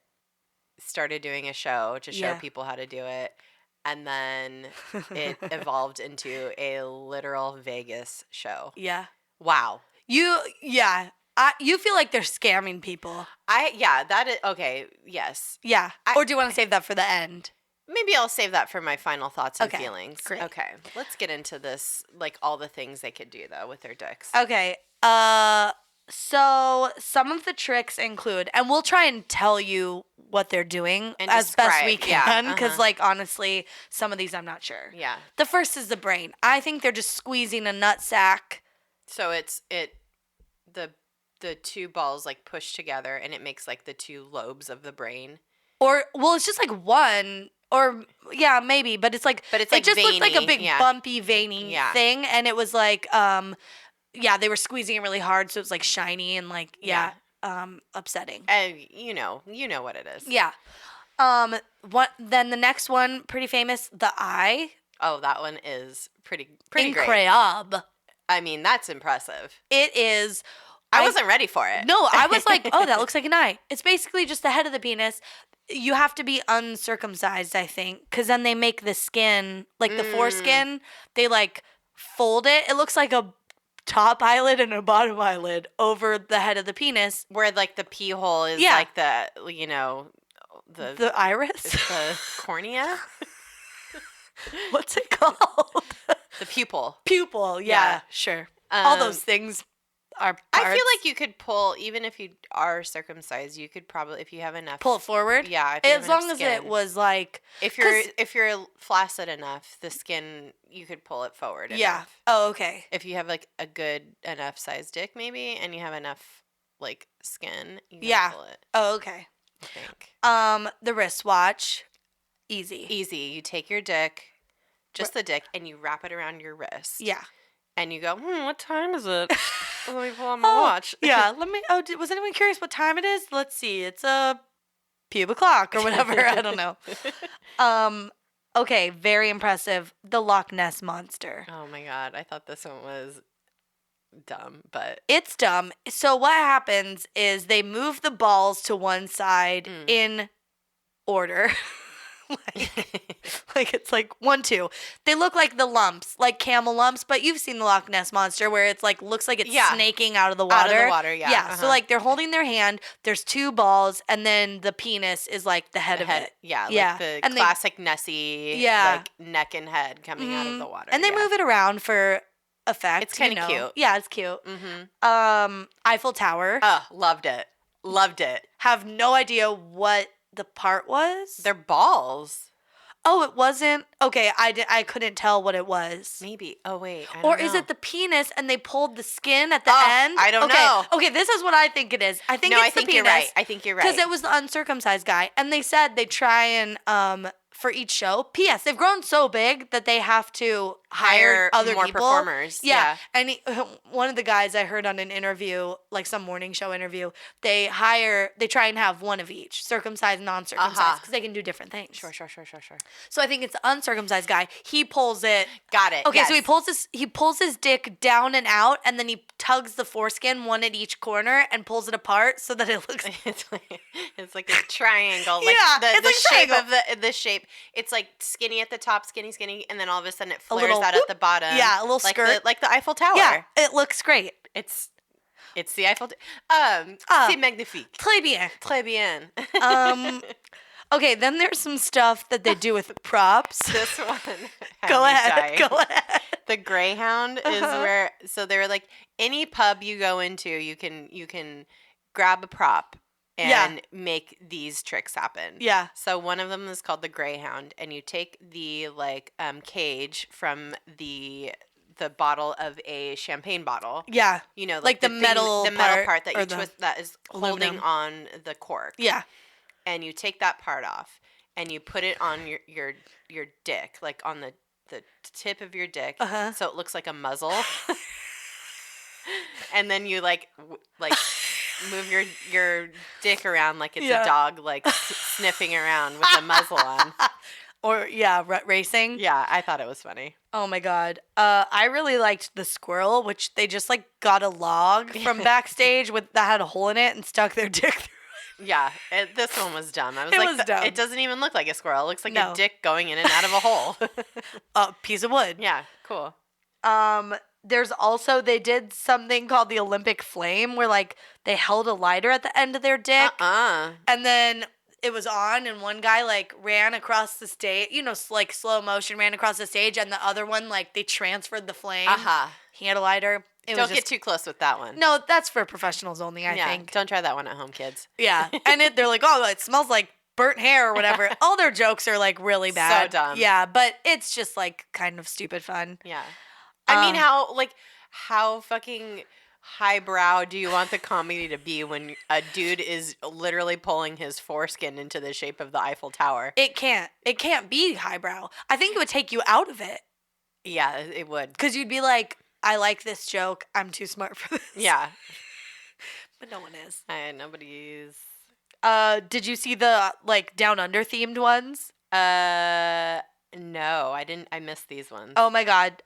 started doing a show to show people how to do it, and then it evolved into a literal Vegas show. Yeah. Wow. You feel like they're scamming people. Okay, yes. Yeah. Or do you want to save that for the end? Maybe I'll save that for my final thoughts and feelings. Great. Okay, let's get into this, like all the things they could do though with their dicks. Okay. So some of the tricks include, and we'll try and tell you what they're doing and as best we can, because like honestly, some of these I'm not sure. Yeah. The first is the brain. I think they're just squeezing a nut sack. So the two balls like push together and it makes like the two lobes of the brain. Or it's just like one. Or yeah, maybe, but it's like it just veiny. looked like a big bumpy veiny thing, and it was like they were squeezing it really hard, so it was like shiny and like upsetting. And you know what it is. Yeah. Then the next one, pretty famous, the eye. Oh, that one is pretty incredible. Great. I mean, that's impressive. It is. I wasn't ready for it. No, I was like, oh, that looks like an eye. It's basically just the head of the penis. You have to be uncircumcised, I think, because then they make the skin, like the foreskin, they like fold it. It looks like a top eyelid and a bottom eyelid over the head of the penis. Where like the pee hole is like the iris? The cornea? What's it called? The pupil. Pupil, yeah. Sure. All those things are parts. I feel like you could pull, even if you are circumcised, you could probably, if you have enough. Pull it forward? Yeah. As long as it was like. If you're flaccid enough, the skin, you could pull it forward enough. Oh, okay. If you have like a good enough size dick maybe, and you have enough like skin, you can pull it. Oh, okay. I think. The wristwatch. Easy. You take your dick, just the dick, and you wrap it around your wrist. Yeah. And you go, what time is it? Let me pull out my watch. Yeah, was anyone curious what time it is? Let's see. It's a pube o'clock or whatever. I don't know. Okay, very impressive. The Loch Ness Monster. Oh my God. I thought this one was dumb, but. It's dumb. So what happens is they move the balls to one side in order. like it's like 1, 2. They look like the lumps, like camel lumps, but you've seen the Loch Ness Monster where it's like looks like it's snaking out of the water. Out of the water, yeah. Yeah. So like they're holding their hand, there's 2 balls, and then the penis is like the head of it. Yeah, like the and classic Nessie like neck and head coming out of the water. And they move it around for effect. It's kind of cute. Yeah, it's cute. Eiffel Tower. Loved it. Loved it. Have no idea what the part was. They're balls. Oh, it wasn't? Okay, I couldn't tell what it was. Maybe. Oh, wait. I don't or know. Is it the penis and they pulled the skin at the end? I don't know. Okay, this is what I think it is. I think it's the penis. You're right. I think you're right. Because it was the uncircumcised guy. And they said they try and, for each show. P.S. They've grown so big that they have to hire other more people. Performers. Yeah. And one of the guys I heard on an interview, like some morning show interview, they try and have one of each, circumcised, non-circumcised, because they can do different things. Sure. So I think it's the uncircumcised guy. He pulls it. Got it. Okay, yes. So he pulls his dick down and out, and then he tugs the foreskin, one at each corner, and pulls it apart so that it looks. It's like a triangle. Like the shape of the shape. It's like skinny at the top, skinny, and then all of a sudden it flares out at the bottom. Yeah, a little like skirt. Like the Eiffel Tower. Yeah, it looks great. It's the Eiffel Tower. C'est magnifique. Très bien. Très bien. Okay, then there's some stuff that they do with props. This one. Go ahead. The Greyhound is where, so they're like, any pub you go into, you can grab a prop and make these tricks happen. Yeah. So one of them is called the Greyhound, and you take the cage from the bottle of a champagne bottle. Yeah. You know, like the metal part that you twist that is holding aluminum on the cork. Yeah. And you take that part off and you put it on your dick, like on the tip of your dick, so it looks like a muzzle. And then you like move your dick around like it's a dog, like sniffing around with a muzzle on. Or racing. Yeah, I thought it was funny. Oh my God. I really liked the squirrel, which they just like got a log from backstage that had a hole in it and stuck their dick through it. Yeah, this one was dumb. I was dumb. It doesn't even look like a squirrel. It looks like a dick going in and out of a hole. A piece of wood. Yeah, cool. There's also, they did something called the Olympic Flame where like they held a lighter at the end of their dick. And then it was on and one guy like ran across the stage, like slow motion ran across the stage, and the other one like they transferred the flame. He had a lighter. Don't get too close with that one. No, that's for professionals only, I think. Don't try that one at home, kids. Yeah. And they're like, oh, it smells like burnt hair or whatever. All their jokes are like really bad. So dumb. Yeah, but it's just like kind of stupid fun. Yeah. I mean, how fucking highbrow do you want the comedy to be when a dude is literally pulling his foreskin into the shape of the Eiffel Tower? It can't be highbrow. I think it would take you out of it. Yeah, it would. Because you'd be like, I like this joke. I'm too smart for this. Yeah. But no one is. Nobody is. Did you see the like Down Under themed ones? No, I didn't. I missed these ones. Oh my God.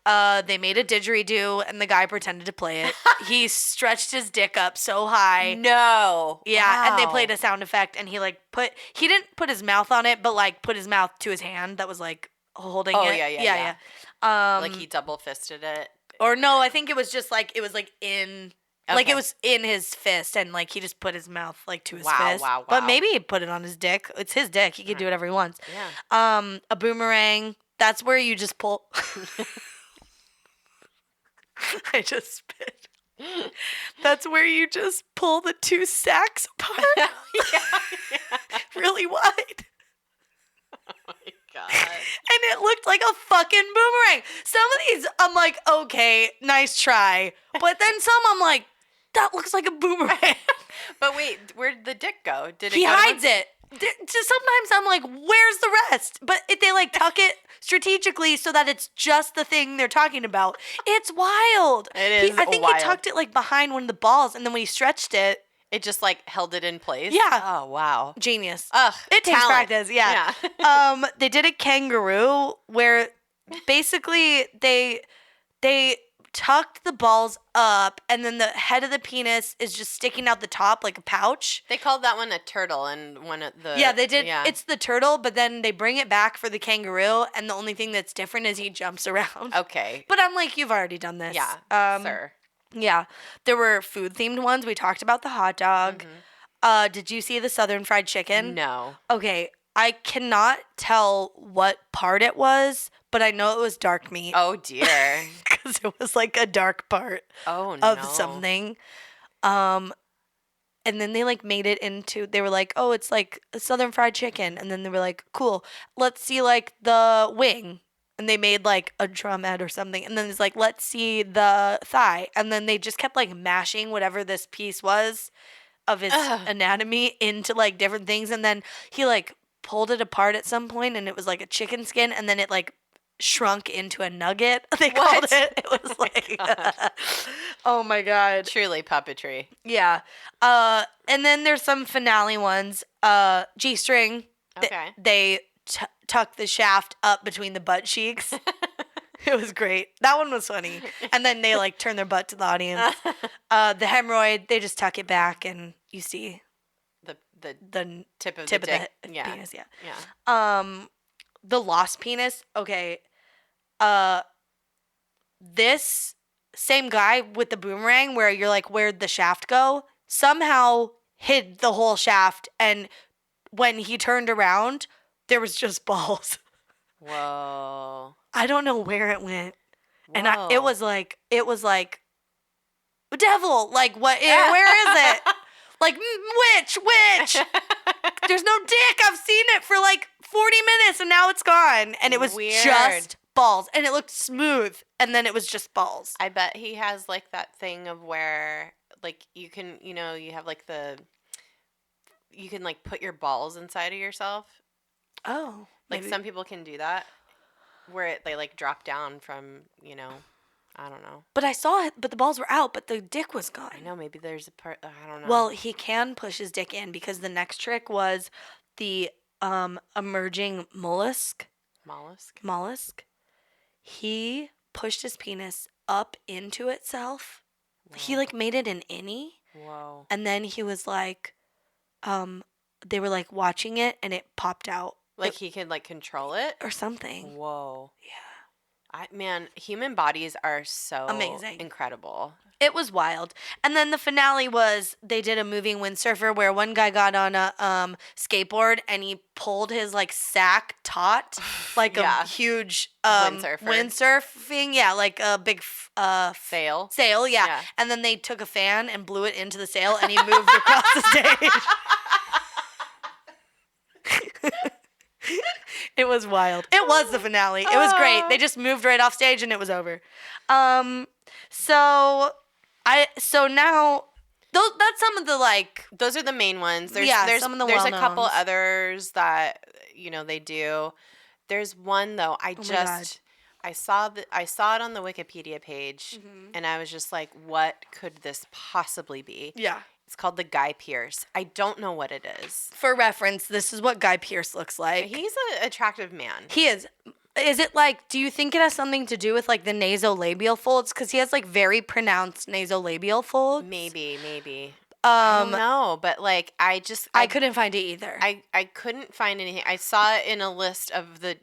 They made a didgeridoo and the guy pretended to play it. He stretched his dick up so high. No. Yeah. Wow. And they played a sound effect and he didn't put his mouth on it, but like put his mouth to his hand that was like holding it. Yeah. Like he double fisted it. Or no, I think it was just like, it was like in, like it was in his fist and like he just put his mouth like to his fist. Wow. But maybe he put it on his dick. It's his dick. He could do whatever he wants. Yeah. A boomerang. That's where you just pull. I just spit. That's where you just pull the 2 sacks apart. Yeah. Really wide. Oh my God. And it looked like a fucking boomerang. Some of these, I'm like, okay, nice try. But then some, I'm like, that looks like a boomerang. But wait, where'd the dick go? He hides it. Just sometimes I'm like, where's the rest? But they like tuck it strategically so that it's just the thing they're talking about. It's wild. It is I think wild. he tucked it like behind one of the balls, and then when he stretched it, It just like held it in place? Yeah. Oh, wow. Genius. Ugh. It takes talent. practice, yeah. They did a kangaroo where basically they tucked the balls up and then the head of the penis is just sticking out the top like a pouch. They called that one a turtle and one of the... Yeah, they did. Yeah. It's the turtle, but then they bring it back for the kangaroo and the only thing that's different is he jumps around. Okay. But I'm like, you've already done this. Yeah, sir. Yeah. There were food-themed ones. We talked about the hot dog. Did you see the Southern Fried Chicken? No. Okay. I cannot tell what part it was, but I know it was dark meat. Oh, dear. Because it was like a dark part of something. And then they like made it into, they were like, oh, it's like a Southern Fried Chicken. And then they were like, cool, let's see like the wing. And they made like a drumhead or something. And then it's like, let's see the thigh. And then they just kept like mashing whatever this piece was of his anatomy into like different things. And then he like pulled it apart at some point and it was like a chicken skin. And then it like shrunk into a nugget. They called it. It was like, oh my God. Truly puppetry. Yeah. And then there's some finale ones. G-string. Okay. They tuck the shaft up between the butt cheeks. It was great. That one was funny. And then they like turn their butt to the audience. The hemorrhoid, they just tuck it back and you see the tip of the penis. Yeah. The lost penis. Okay. This same guy with the boomerang where you're like, where'd the shaft go? Somehow hid the whole shaft, and when he turned around, there was just balls. Whoa. I don't know where it went. Whoa. And it was like, devil, like what, where is it? Like, which? There's no dick. I've seen it for like 40 minutes and now it's gone. And it was just balls. And it looked smooth. And then it was just balls. I bet he has like that thing of where like you can, you have like you can like put your balls inside of yourself. Oh. Like some people can do that where they like drop down from, I don't know. But I saw it, but the balls were out, but the dick was gone. I know, maybe there's a part, I don't know. Well, he can push his dick in because the next trick was the emerging mollusk. Mollusk. He pushed his penis up into itself. Whoa. He like made it an innie. Whoa. And then he was like, they were like watching it and it popped out. Like he could like control it? Or something. Whoa. Yeah. Man, human bodies are so amazing. Incredible. It was wild. And then the finale was they did a moving windsurfer where one guy got on a skateboard and he pulled his like sack taut, like a huge windsurfing. Yeah, like a big sail. Sail, yeah. And then they took a fan and blew it into the sail and he moved across the stage. It was wild. It was the finale. It was great. They just moved right off stage and it was over. So now that's some of the like. Those are the main ones. There's some of the there's a couple others that they do. There's one though. I saw it on the Wikipedia page, and I was just like, what could this possibly be? Yeah. It's called the Guy Pearce. I don't know what it is. For reference, this is what Guy Pearce looks like. He's an attractive man. He is. Is it like, do you think it has something to do with like the nasolabial folds? Because he has like very pronounced nasolabial folds. Maybe. I don't know, but like I couldn't find it either. I couldn't find anything. I saw it in a list of the,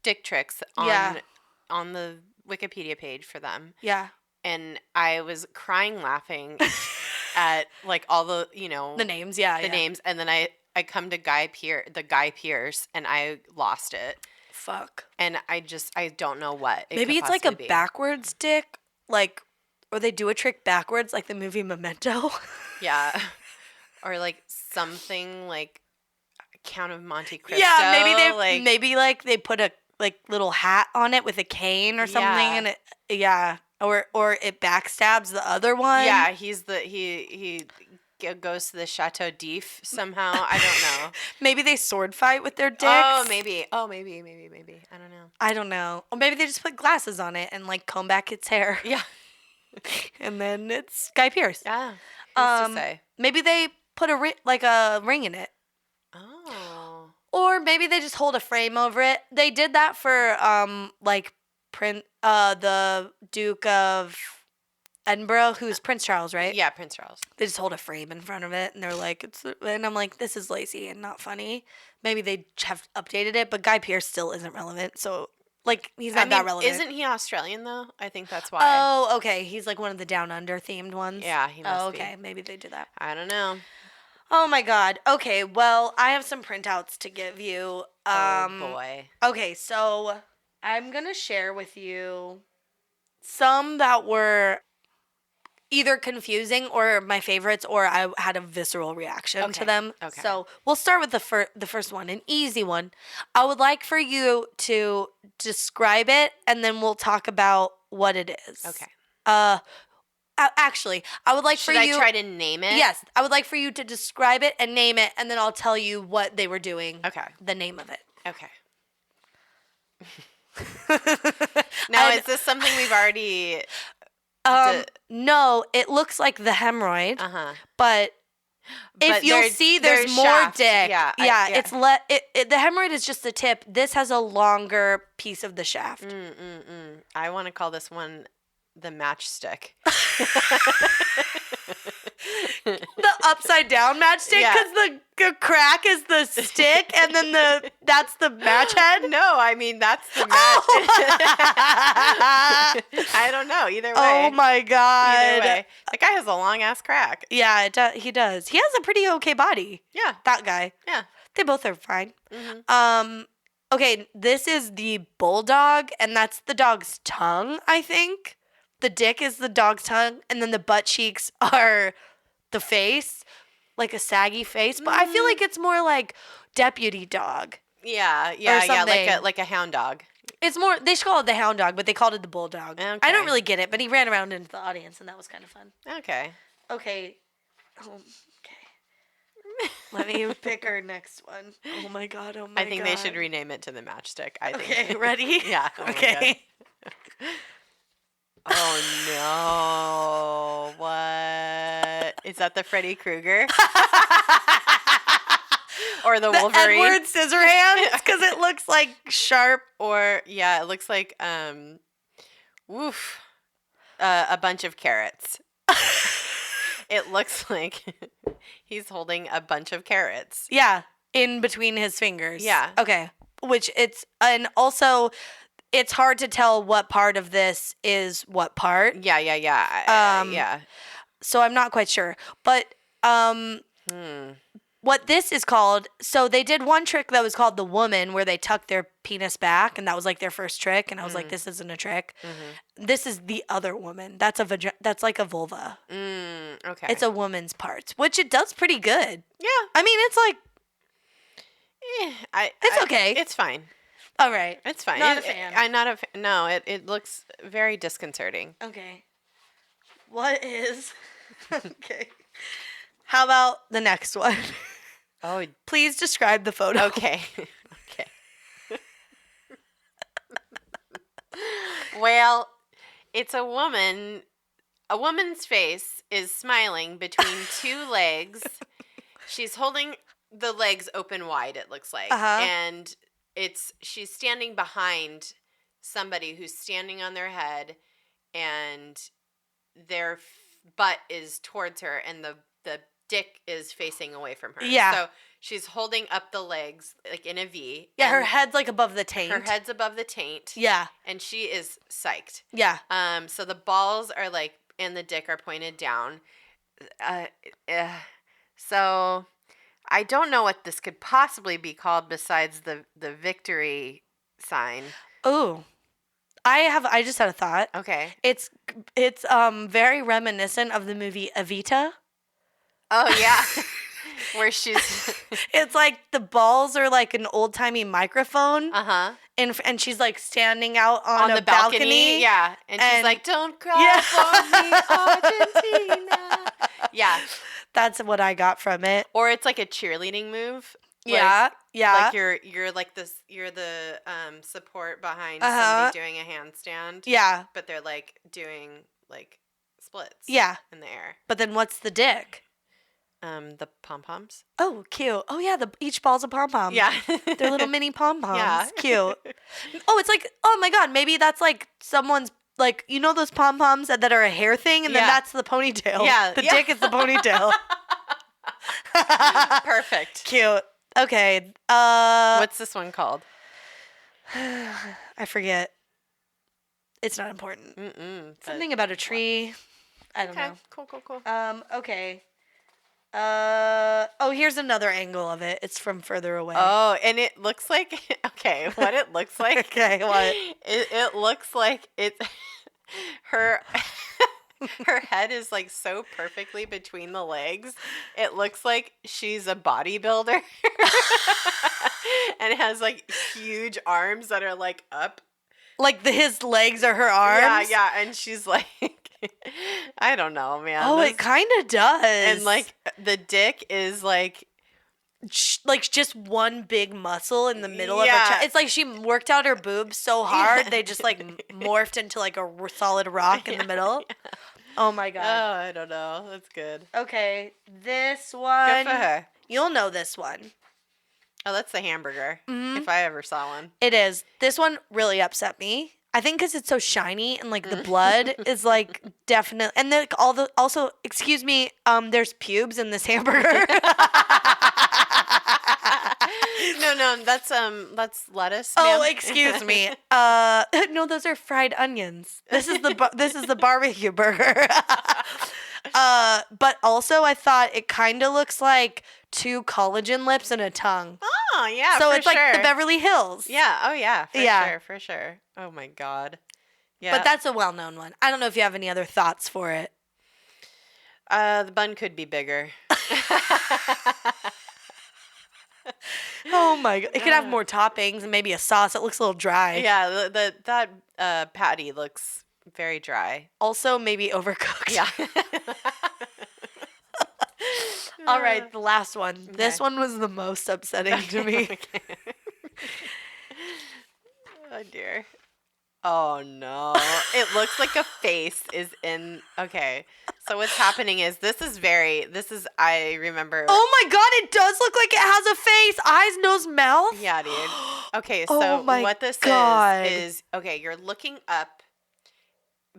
dick tricks on the Wikipedia page for them. Yeah. And I was crying laughing at like all the, the names, the names, and then I come to the Guy Pearce and I lost it. Fuck. And I don't know what. Maybe it's like a backwards dick, like, or they do a trick backwards, like the movie Memento. Yeah. Or like something like Count of Monte Cristo. Yeah, maybe they put a like little hat on it with a cane or something, and it, or it backstabs the other one. Yeah, he goes to the Chateau d'If somehow. I don't know. Maybe they sword fight with their dicks. Oh, maybe. I don't know. I don't know. Or maybe they just put glasses on it and like comb back its hair. Yeah. And then it's Guy Pearce. Yeah. Who's to say? Maybe they put a ring in it. Oh. Or maybe they just hold a frame over it. They did that for the Duke of Edinburgh, who's Prince Charles, right? Yeah, Prince Charles. They just hold a frame in front of it, and they're like, and I'm like, this is lazy and not funny. Maybe they have updated it, but Guy Pearce still isn't relevant, so like he's not that relevant. Isn't he Australian though? I think that's why. Oh, okay. He's like one of the Down Under themed ones. Yeah, he must be. Okay, maybe they did that. I don't know. Oh my God. Okay, well, I have some printouts to give you. Oh boy. Okay, so I'm gonna share with you some that were either confusing or my favorites, or I had a visceral reaction to them. Okay. So we'll start with the first one, an easy one. I would like for you to describe it, and then we'll talk about what it is. Okay. Actually, I would like Should for you. I try to name it? Yes, I would like for you to describe it and name it, and then I'll tell you what they were doing. Okay. The name of it. Okay. Now, is this something we've already? No, it looks like the hemorrhoid. But if But you'll see, there's more shaft. dick. Yeah, It's the hemorrhoid is just the tip. This has a longer piece of the shaft. I want to call this one the matchstick. The upside down matchstick, because the crack is the stick, and then that's the match head. No, I mean that's the match. I don't know. Either way. Oh my God. Either way, that guy has a long ass crack. Yeah, he does. He has a pretty okay body. Yeah, that guy. Yeah, they both are fine. Okay, this is the bulldog, and that's the dog's tongue, I think. The dick is the dog's tongue, and then the butt cheeks are the face, like a saggy face. But I feel like it's more like deputy dog. Yeah, like a hound dog. It's more, they should call it the hound dog, but they called it the bulldog. Okay. I don't really get it, but he ran around into the audience, and that was kind of fun. Okay. Okay. Let me pick our next one. Oh my God, I think they should rename it to the matchstick. I think. Okay, ready? Yeah. Okay. Oh no! What is that? The Freddy Krueger or the Wolverine? Edward Scissorhands, because it looks like sharp. Or it looks like a bunch of carrots. It looks like he's holding a bunch of carrots. Yeah, in between his fingers. Yeah. Okay. And also, it's hard to tell what part of this is what part. Yeah. Yeah. So I'm not quite sure. But what this is called, so they did one trick that was called the woman, where they tucked their penis back, and that was like their first trick, and I was like, this isn't a trick. This is the other woman. That's like a vulva. Okay. It's a woman's parts, which it does pretty good. Yeah. I mean, it's like it's okay. It's fine. All right. It's fine. Not a fan. I'm not a fan. No, it looks very disconcerting. Okay. What is... Okay. How about the next one? Oh. Please describe the photo. Okay. Okay. Well, it's a woman. A woman's face is smiling between two legs. She's holding the legs open wide, it looks like. And she's standing behind somebody who's standing on their head, and their butt is towards her, and the dick is facing away from her. Yeah. So she's holding up the legs like in a V. Yeah, her head's like above the taint. Her head's above the taint. Yeah. And she is psyched. Yeah. So the balls are like, and the dick are pointed down. So I don't know what this could possibly be called besides the victory sign. Ooh. I just had a thought. Okay. It's very reminiscent of the movie Evita. Oh yeah. Where she's it's like the balls are like an old-timey microphone. Uh-huh. And she's like standing out on the balcony. Yeah. And she's like, "Don't cry for me, Argentina." Yeah. That's what I got from it. Or it's like a cheerleading move. Yeah. Like you're like this. You're the support behind somebody doing a handstand. Yeah. But they're like doing like splits. Yeah. In the air. But then what's the dick? The pom-poms. Oh, cute. Oh, yeah, each ball's a pom-pom. Yeah. They're little mini pom-poms. Yeah. Cute. Oh, it's like, oh my God, maybe that's like someone's, like, you know those pom-poms that are a hair thing? And then that's the ponytail. Yeah. The dick is the ponytail. Perfect. Cute. Okay. What's this one called? I forget. It's not important. Something about a tree. I don't know. Cool. Okay. Here's another angle of it. It's from further away. Oh, and it looks like, okay, what it looks like. Okay, what? It looks like it's her her head is like so perfectly between the legs. It looks like she's a bodybuilder and has like huge arms that are like up. Like his legs are her arms? Yeah, and she's like, I don't know, man. Oh, it kind of does. And like the dick is like just one big muscle in the middle of her chest. It's like she worked out her boobs so hard they just like morphed into like a solid rock in the middle. Yeah. Oh my God. Oh, I don't know. That's good. Okay, this one. Good for her. You'll know this one. Oh, that's the hamburger. If I ever saw one. It is. This one really upset me. I think because it's so shiny and like the blood is like definitely, and then also, excuse me, there's pubes in this hamburger. No, that's lettuce. Oh, ma'am. excuse me. No, those are fried onions. This is the barbecue burger. But also I thought it kind of looks like two collagen lips and a tongue. Oh, yeah, so for it's sure. like the Beverly Hills. Yeah. Oh, yeah. For sure. Oh my God. Yeah. But that's a well-known one. I don't know if you have any other thoughts for it. The bun could be bigger. Oh my God. It could have more toppings and maybe a sauce. It looks a little dry. Yeah, that patty looks very dry. Also maybe overcooked. Yeah. All right, the last one. Okay. This one was the most upsetting to me. Okay. Oh dear. Oh no. It looks like a face is in. Okay. So what's happening is I remember. Oh my God, it does look like it has a face. Eyes, nose, mouth. Yeah, dude. Okay, so what this is, okay, you're looking up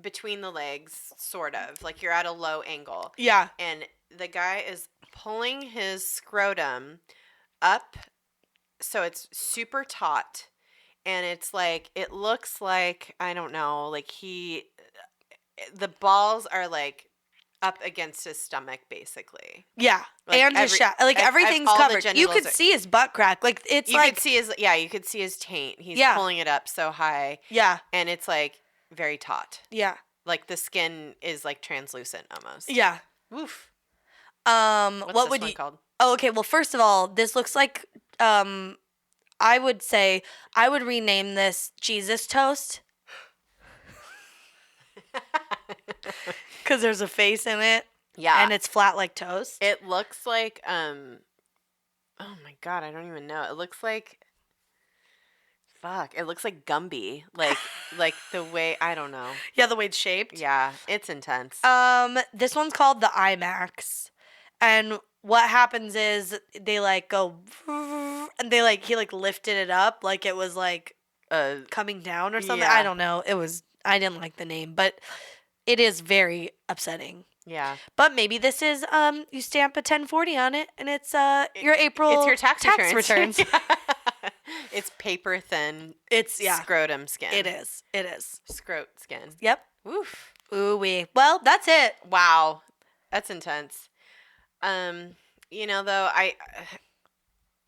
between the legs, sort of. Like you're at a low angle. Yeah. And the guy is pulling his scrotum up so it's super taut. And it's like, it looks like, I don't know, like the balls are like up against his stomach, basically. Yeah, like and his shaft. Like everything's covered. You could see his butt crack. Like it's like. You could see his taint. He's pulling it up so high. Yeah. And it's like very taut. Yeah. Like the skin is like translucent almost. Yeah. Oof. What would would you you called? Oh, okay. Well, first of all, this looks like I would say I would rename this Jesus toast. Because there's a face in it. Yeah. And it's flat like toast. It looks like, oh my God, I don't even know. It looks like, it looks like Gumby. Like the way, I don't know. Yeah, the way it's shaped. Yeah, it's intense. This one's called the IMAX. And what happens is they like go, and he like lifted it up like it was like coming down or something. Yeah. I don't know. I didn't like the name, but it is very upsetting. Yeah. But maybe this is you stamp a 1040 on it and it's your April it's your tax returns. Yeah. It's paper thin. It's scrotum skin. It is. Scrot skin. Yep. Oof. Ooh-wee. Well, that's it. Wow. That's intense. Though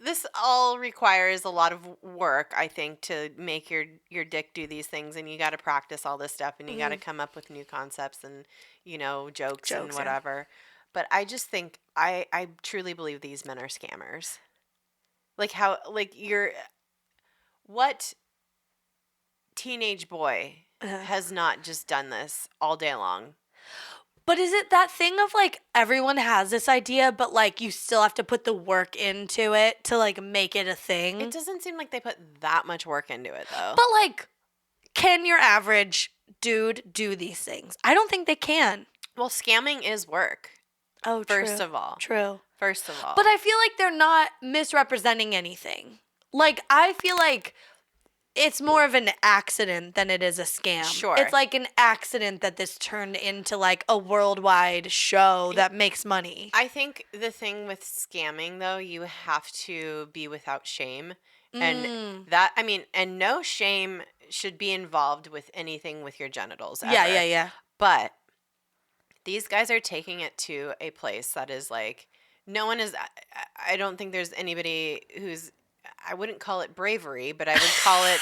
this all requires a lot of work, I think, to make your dick do these things, and you got to practice all this stuff, and you got to come up with new concepts and jokes and whatever. Yeah. But I just think I truly believe these men are scammers. What teenage boy has not just done this all day long? But is it that thing of like everyone has this idea, but like you still have to put the work into it to like make it a thing? It doesn't seem like they put that much work into it though. But like, can your average dude do these things? I don't think they can. Well, scamming is work. Oh, First true. of all. True. First of all. But I feel like they're not misrepresenting anything. Like, I feel like it's more of an accident than it is a scam. Sure. It's like an accident that this turned into like a worldwide show that makes money. I think the thing with scamming, though, you have to be without shame. And that, I mean, and no shame should be involved with anything with your genitals ever. Yeah. But these guys are taking it to a place that is like, no one is, I don't think there's anybody who's, I wouldn't call it bravery, but I would call it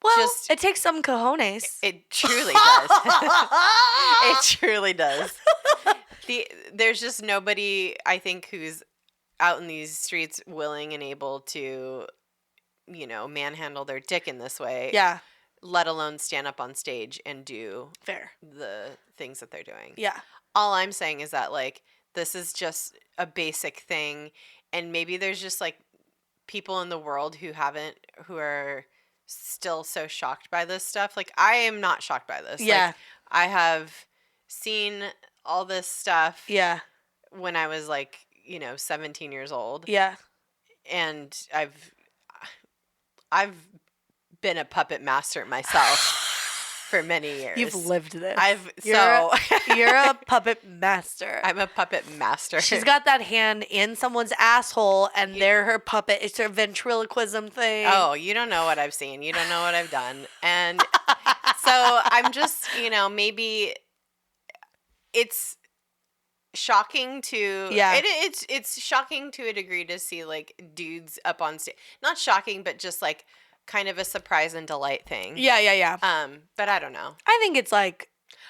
well, just. It takes some cojones. It truly does. It truly does. There's just nobody, I think, who's out in these streets willing and able to, manhandle their dick in this way. Yeah. Let alone stand up on stage and do Fair. the things that they're doing. Yeah. All I'm saying is that, like, this is just a basic thing. And maybe there's just, like, people in the world who are still so shocked by this stuff. Like, I am not shocked by this. Yeah. Like, I have seen all this stuff. Yeah. When I was, like, 17 years old. Yeah. And I've been a puppet master myself for many years. You've lived this. You're a puppet master. I'm a puppet master. She's got that hand in someone's asshole, and they're her puppet. It's her ventriloquism thing. Oh, you don't know what I've seen. You don't know what I've done. And so I'm just, maybe it's shocking to it's shocking to a degree to see like dudes up on stage. Not shocking, but just like kind of a surprise and delight thing. Yeah. But I don't know. I think it's like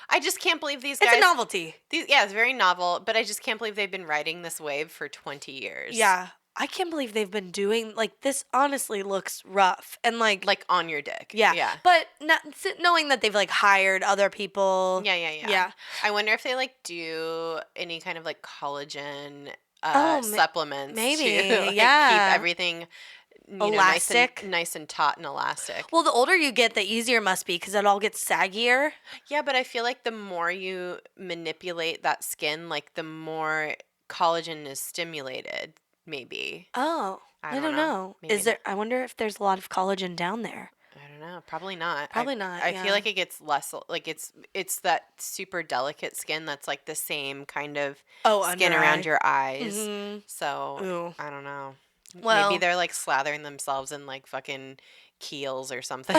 I just can't believe these guys. It's a novelty. It's very novel, but I just can't believe they've been riding this wave for 20 years. Yeah. I can't believe they've been doing like this. Honestly, looks rough and like on your dick. Yeah. But knowing that they've like hired other people. Yeah. I wonder if they like do any kind of like collagen supplements. Maybe. To, like, keep everything elastic, nice and taut and elastic. Well, the older you get, the easier it must be because it all gets saggier. Yeah, but I feel like the more you manipulate that skin, like the more collagen is stimulated. Maybe. Oh, I don't know. Is there? I wonder if there's a lot of collagen down there. I don't know. Probably not. I feel like it gets less. Like it's that super delicate skin that's like the same kind of skin around your eyes. Mm-hmm. So I don't know. Well, maybe they're like slathering themselves in like fucking Keels or something.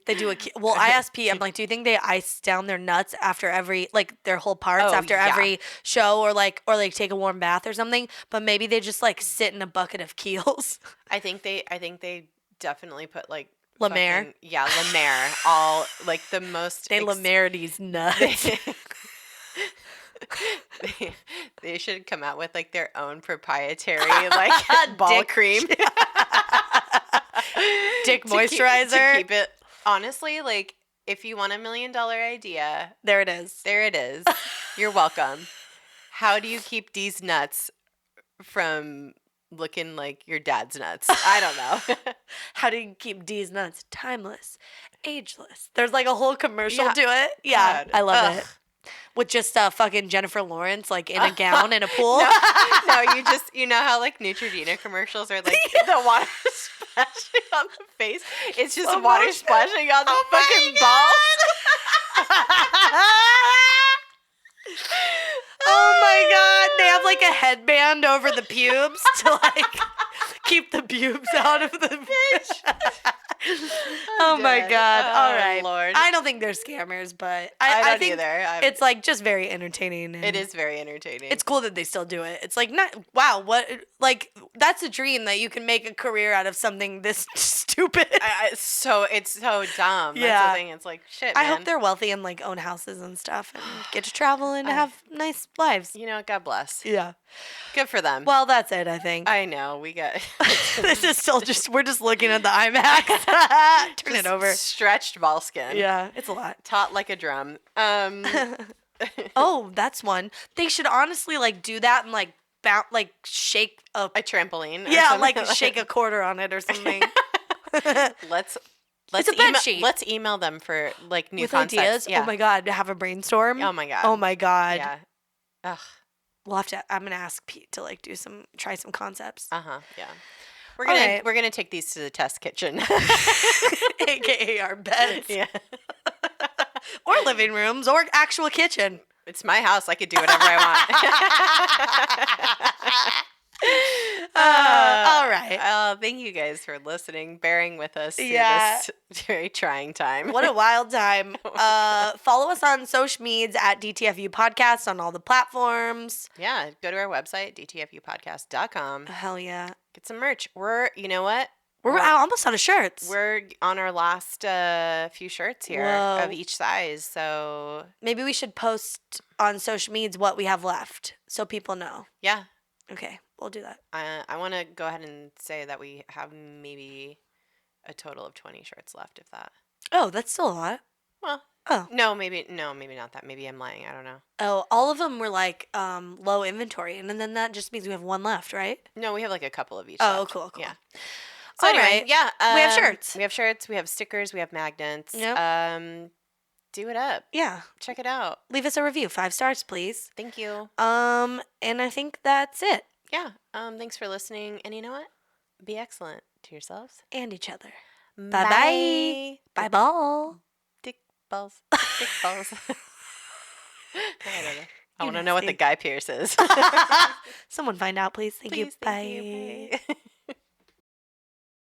They do well, I asked Pete, I'm like, do you think they ice down their nuts after every, like their whole parts after every show or like take a warm bath or something? But maybe they just like sit in a bucket of Keels. I think they definitely put like La Mer. La Mer. All like the most. They La Mer these nuts. They should come out with like their own proprietary like ball cream. Dick moisturizer. To keep it, honestly, like if you want $1 million idea, there it is. There it is. You're welcome. How do you keep these nuts from looking like your dad's nuts? I don't know. How do you keep these nuts timeless, ageless? There's like a whole commercial to it. Yeah, God. I love it. With just fucking Jennifer Lawrence like in a gown in a pool. No, you know how like Neutrogena commercials are like the water splashing on the face. It's just water splashing on the fucking balls. Oh my God. They have like a headband over the pubes to like keep the pubes out of the bitch. Oh my God. All right. Lord. I don't think they're scammers, but I think it's like just very entertaining. It is very entertaining. It's cool that they still do it. It's like, wow, what, like, that's a dream that you can make a career out of something this stupid. It's so dumb. Yeah. That's the thing. It's like, shit, man. I hope they're wealthy and like own houses and stuff and get to travel and have nice lives. You know, God bless. Yeah. Good for them. Well, that's it, I think. I know. We got. This is still we're just looking at the IMAX. Turn it over. Stretched ball skin. Yeah, it's a lot. Taut like a drum. Oh, that's one. They should honestly like do that and like shake a trampoline. Yeah, like shake a quarter on it or something. It's a bed sheet. Let's email them for like new with concepts. ideas. Yeah. Oh my god, have a brainstorm. Oh my god. Oh my god. Yeah. Ugh. We'll have to. I'm gonna ask Pete to like try some concepts. Yeah. We're gonna take these to the test kitchen, AKA our beds. Yeah. Or living rooms, or actual kitchen. It's my house. I could do whatever I want. All right. Thank you guys for listening, bearing with us through this very trying time. What a wild time. Follow us on social medias at DTFU Podcast on all the platforms. Yeah, go to our website, dtfupodcast.com. Hell yeah. Get some merch. You know what? We're almost out of shirts. We're on our last few shirts here of each size, so maybe we should post on social medias what we have left so people know. Yeah. Okay, we'll do that. I want to go ahead and say that we have maybe a total of 20 shirts left, if that. Oh, that's still a lot. Well, no, maybe not that. Maybe I'm lying. I don't know. Oh, all of them were like low inventory, and then that just means we have one left, right? No, we have like a couple of each. Oh, left. cool. Yeah. So anyway, yeah, we have shirts. We have shirts. We have stickers. We have magnets. Yep. Do it up. Yeah. Check it out. Leave us a review, 5 stars, please. Thank you. And I think that's it. Yeah. Thanks for listening. And you know what? Be excellent to yourselves and each other. Bye-bye. Bye ball. Dick balls. Dick balls. I don't know. I want to know what the Guy Pierce is. Someone find out, please. Thank you. Thank you. Bye.